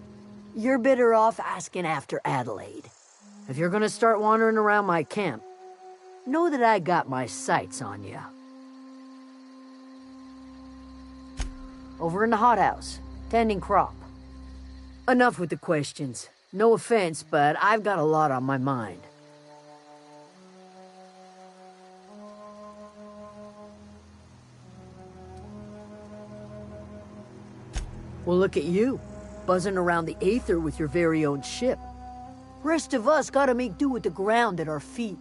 You're better off asking after Adelaide. If you're gonna start wandering around my camp, know that I got my sights on you. Over in the hothouse, tending crop. Enough with the questions. No offense, but I've got a lot on my mind. Well, look at you, buzzing around the aether with your very own ship. Rest of us gotta make do with the ground at our feet.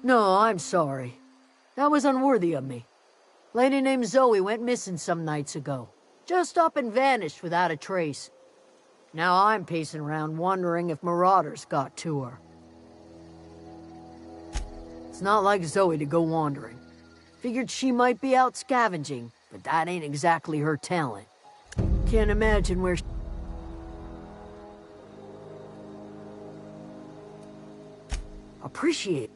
No, I'm sorry. That was unworthy of me. Lady named Zoe went missing some nights ago. Just up and vanished without a trace. Now I'm pacing around wondering if marauders got to her. It's not like Zoe to go wandering. Figured she might be out scavenging, but that ain't exactly her talent. Can't imagine where Appreciate it.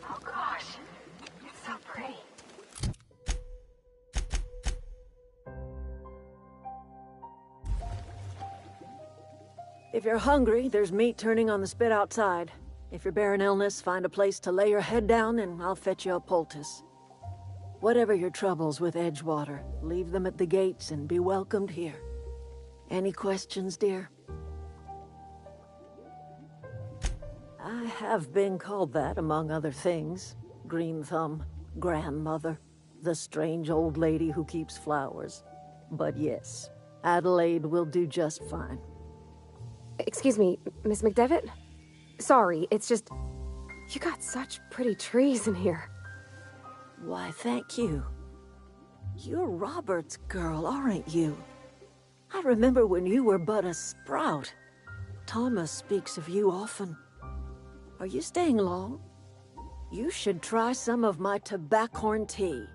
Oh gosh, it's so pretty. If you're hungry, there's meat turning on the spit outside. If you're bearing illness, find a place to lay your head down and I'll fetch you a poultice. Whatever your troubles with Edgewater, leave them at the gates and be welcomed here. Any questions, dear? I have been called that, among other things. Green Thumb, grandmother, the strange old lady who keeps flowers. But yes, Adelaide will do just fine. Excuse me, Miss McDevitt? Sorry, it's just... You got such pretty trees in here. Why, thank you. You're Robert's girl, aren't you? I remember when you were but a sprout. Thomas speaks of you often. Are you staying long? You should try some of my tobaccorn tea.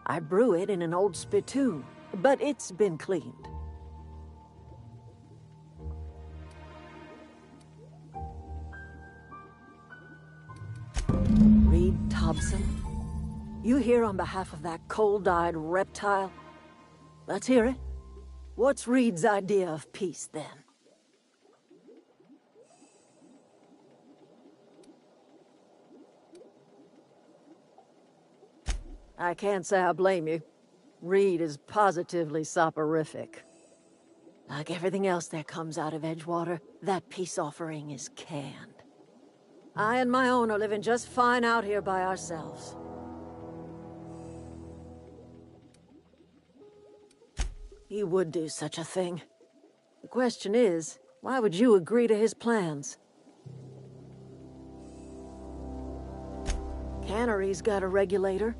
I brew it in an old spittoon, but it's been cleaned. Reed Thompson? You here on behalf of that cold-eyed reptile? Let's hear it. What's Reed's idea of peace, then? I can't say I blame you. Reed is positively soporific. Like everything else that comes out of Edgewater, that peace offering is canned. I and my own are living just fine out here by ourselves. He would do such a thing. The question is, why would you agree to his plans? Cannery's got a regulator.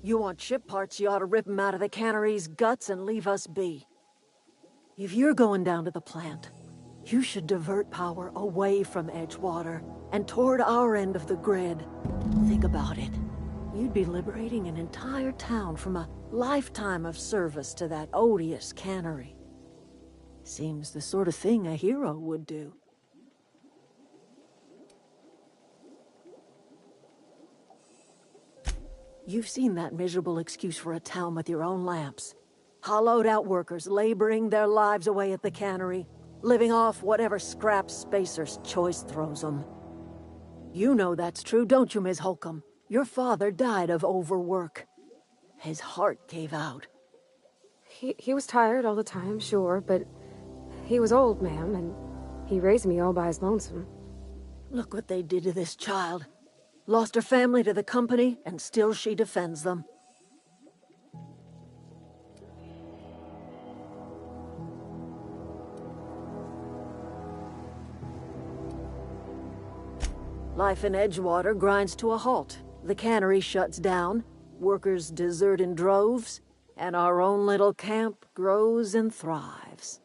You want ship parts, you ought to rip 'em out of the cannery's guts and leave us be. If you're going down to the plant, you should divert power away from Edgewater and toward our end of the grid. Think about it. You'd be liberating an entire town from a lifetime of service to that odious cannery. Seems the sort of thing a hero would do. You've seen that miserable excuse for a town with your own lamps. Hollowed out workers laboring their lives away at the cannery, living off whatever scraps Spacer's Choice throws them. You know that's true, don't you, Ms. Holcomb? Your father died of overwork. His heart gave out. He was tired all the time, sure, but he was old, ma'am, and He raised me all by his lonesome. Look what they did to this child. Lost her family to the company, and still she defends them. Life in Edgewater grinds to a halt. The cannery shuts down, workers desert in droves, and our own little camp grows and thrives.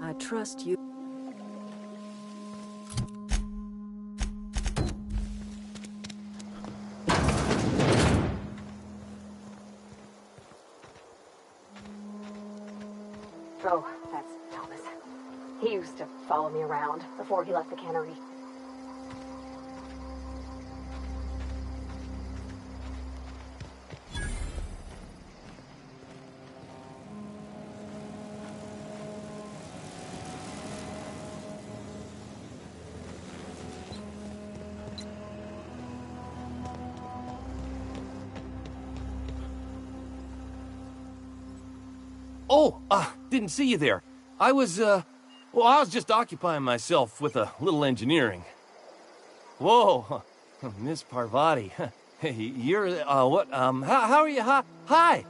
I trust you. Oh, that's Thomas. He used to follow me around before he left the cannery. Oh, didn't see you there. I was just occupying myself with a little engineering. Whoa, Miss Parvati. Hey, you're, what, how are you? Hi,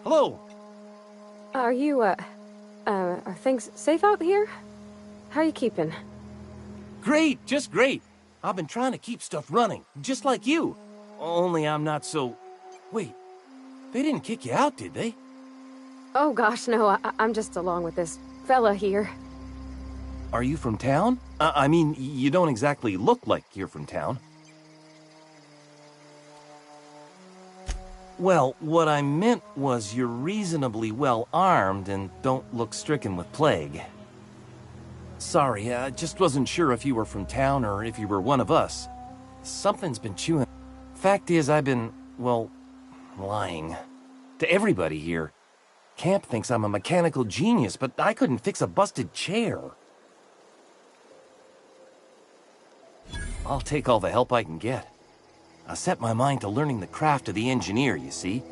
hello. Are you, are things safe out here? How are you keeping? Great, just great. I've been trying to keep stuff running, just like you. Only I'm not so... Wait, they didn't kick you out, did they? Oh gosh, no, I'm just along with this fella here. Are you from town? I mean, you don't exactly look like you're from town. Well, what I meant was you're reasonably well armed and don't look stricken with plague. Sorry, I just wasn't sure if you were from town or if you were one of us. Something's been chewing. Fact is, I've been, well, lying. To everybody here. Camp thinks I'm a mechanical genius, but I couldn't fix a busted chair. I'll take all the help I can get. I set my mind to learning the craft of the engineer, you see.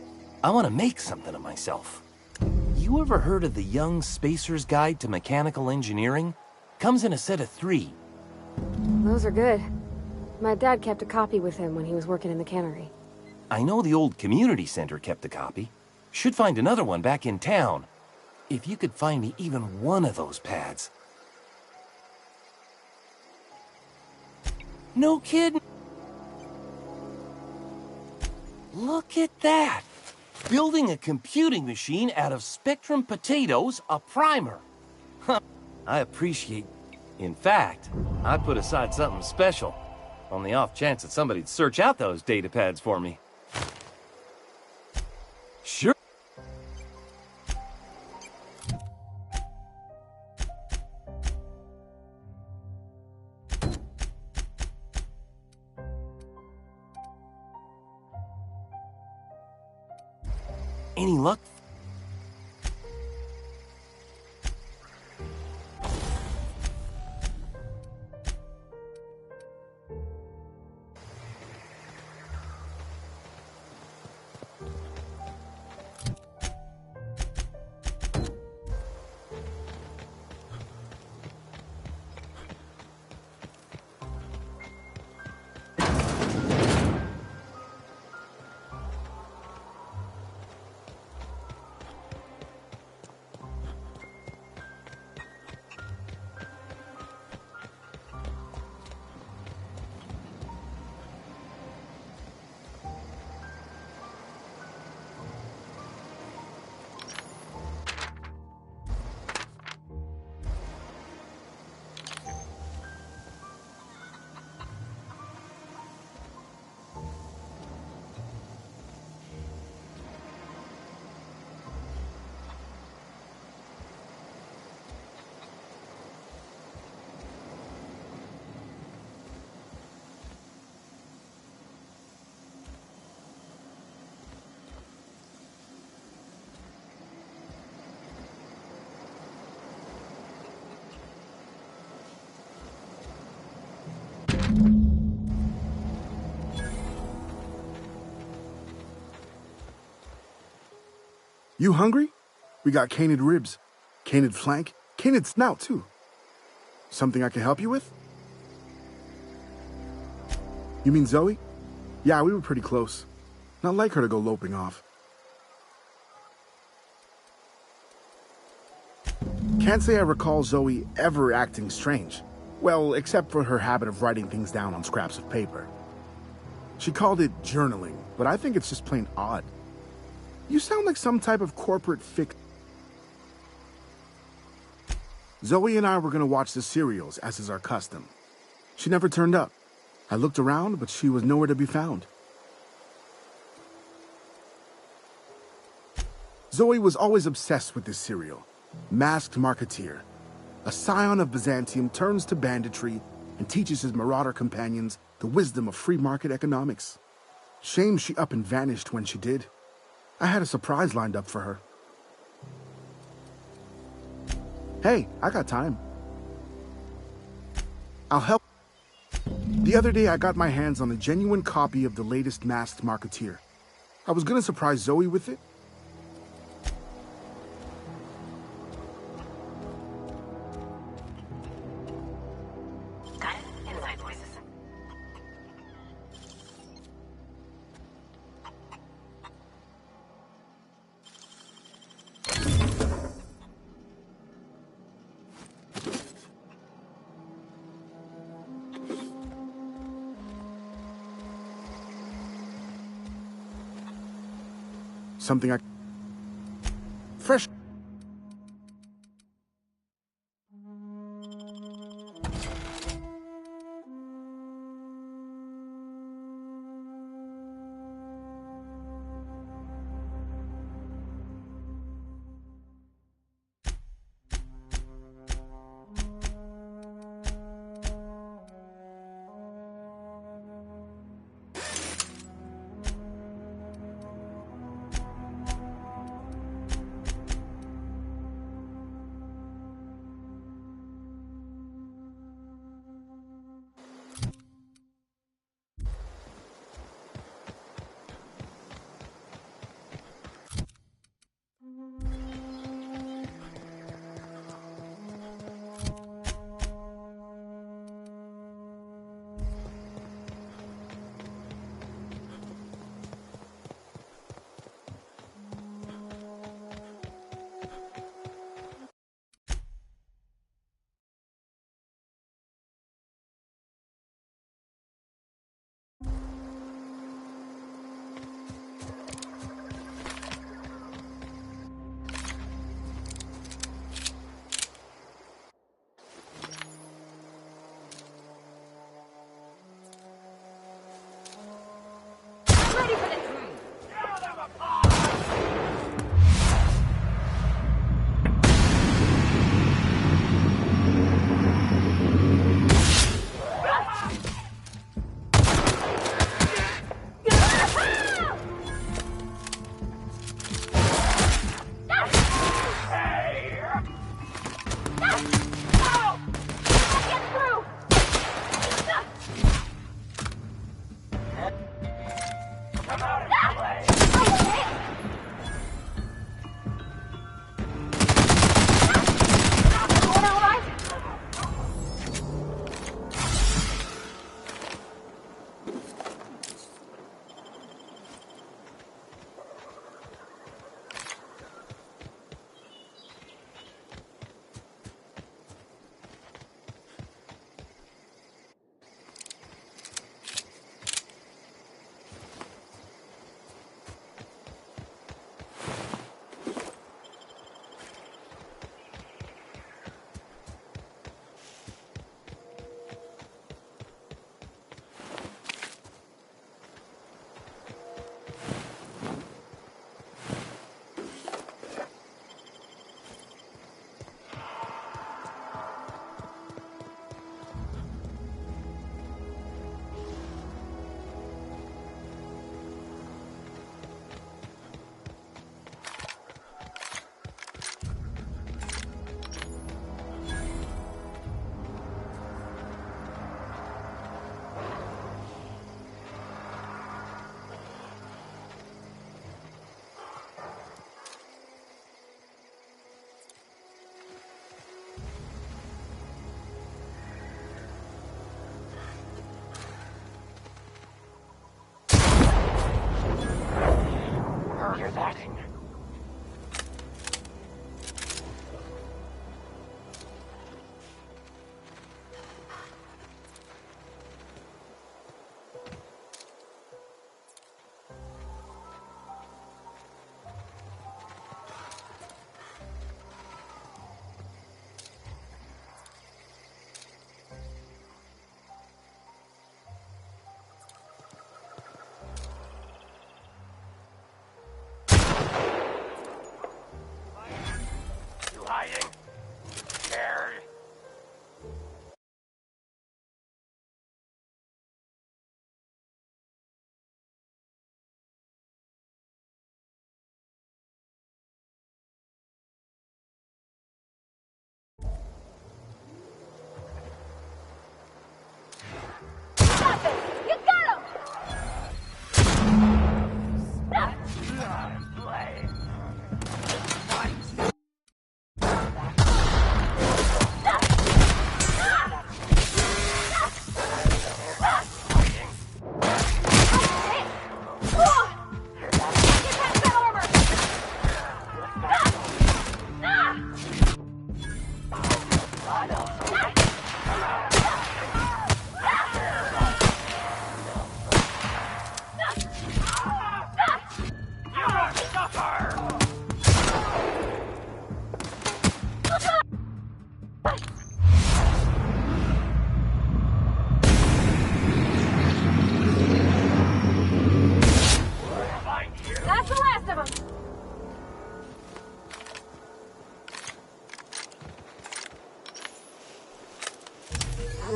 I want to make something of myself. You ever heard of the Young Spacer's Guide to Mechanical Engineering? Comes in a set of 3. Those are good. My dad kept a copy with him when he was working in the cannery. I know the old community center kept a copy. Should find another one back in town. If you could find me even one of those pads. No kidding. Look at that. Building a computing machine out of Spectrum potatoes, a primer. I appreciate... In fact, I put aside something special. On the off chance that somebody'd search out those data pads for me. Sure. Any luck? You hungry? We got canid ribs, canid flank, canid snout, too. Something I can help you with? You mean Zoe? Yeah, we were pretty close. Not like her to go loping off. Can't say I recall Zoe ever acting strange. Well, except for her habit of writing things down on scraps of paper. She called it journaling, but I think it's just plain odd. You sound like some type of corporate fic. Zoe and I were gonna watch the serials, as is our custom. She never turned up. I looked around, but she was nowhere to be found. Zoe was always obsessed with this serial. Masked Marketeer. A scion of Byzantium turns to banditry and teaches his marauder companions the wisdom of free market economics. Shame she up and vanished when she did. I had a surprise lined up for her. Hey, I got time. I'll help. The other day I got my hands on a genuine copy of the latest Masked Marketeer. I was gonna surprise Zoe with it. Something I... Fresh...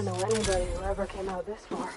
know anybody who ever came out this far.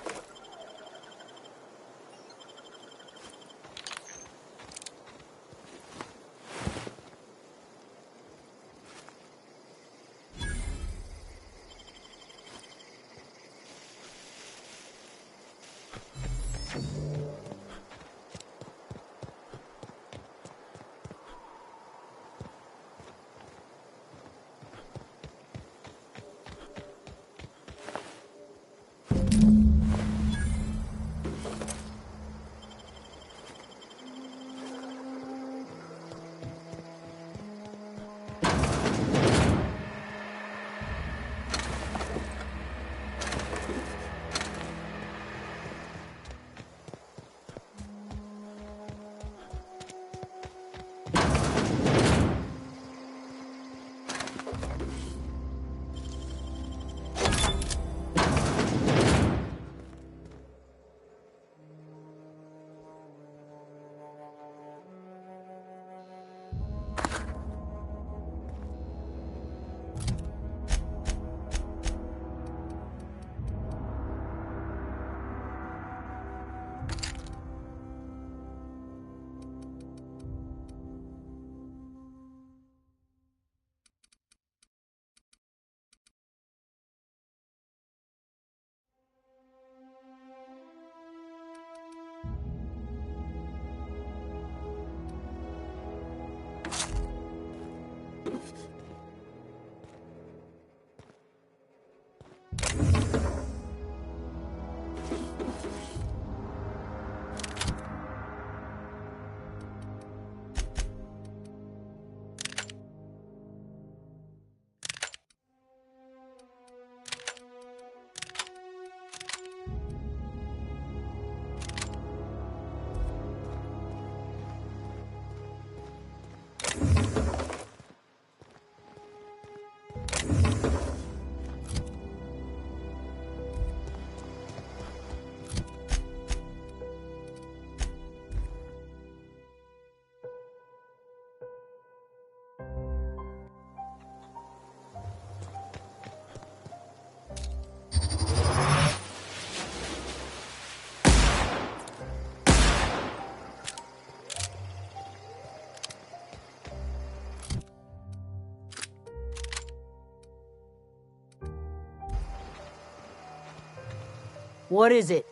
What is it?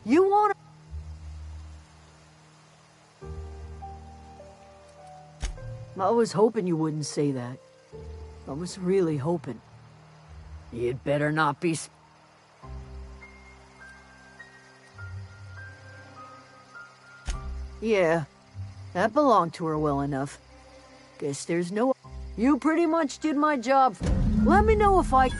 You want to... I was hoping you wouldn't say that. I was really hoping. You'd better not be... Yeah, that belonged to her well enough. Guess there's no... You pretty much did my job. Let me know if I...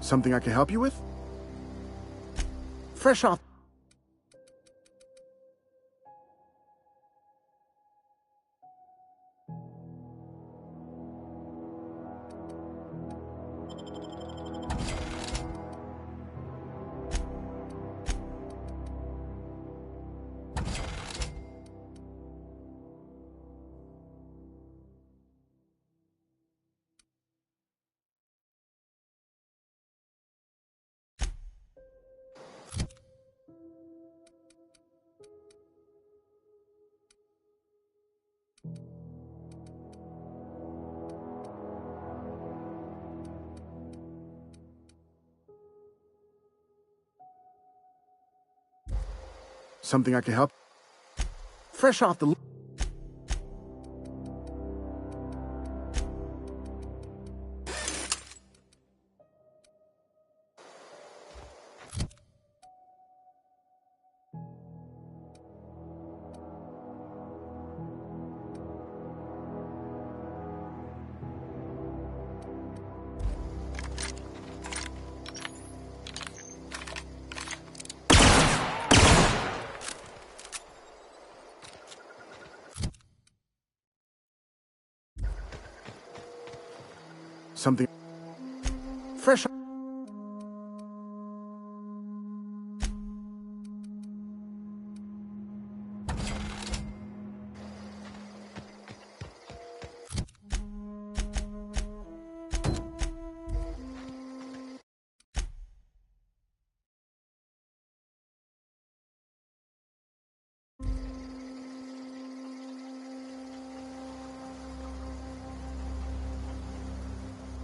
Something I can help you with? Fresh off... Something I can help? Fresh off the... Something...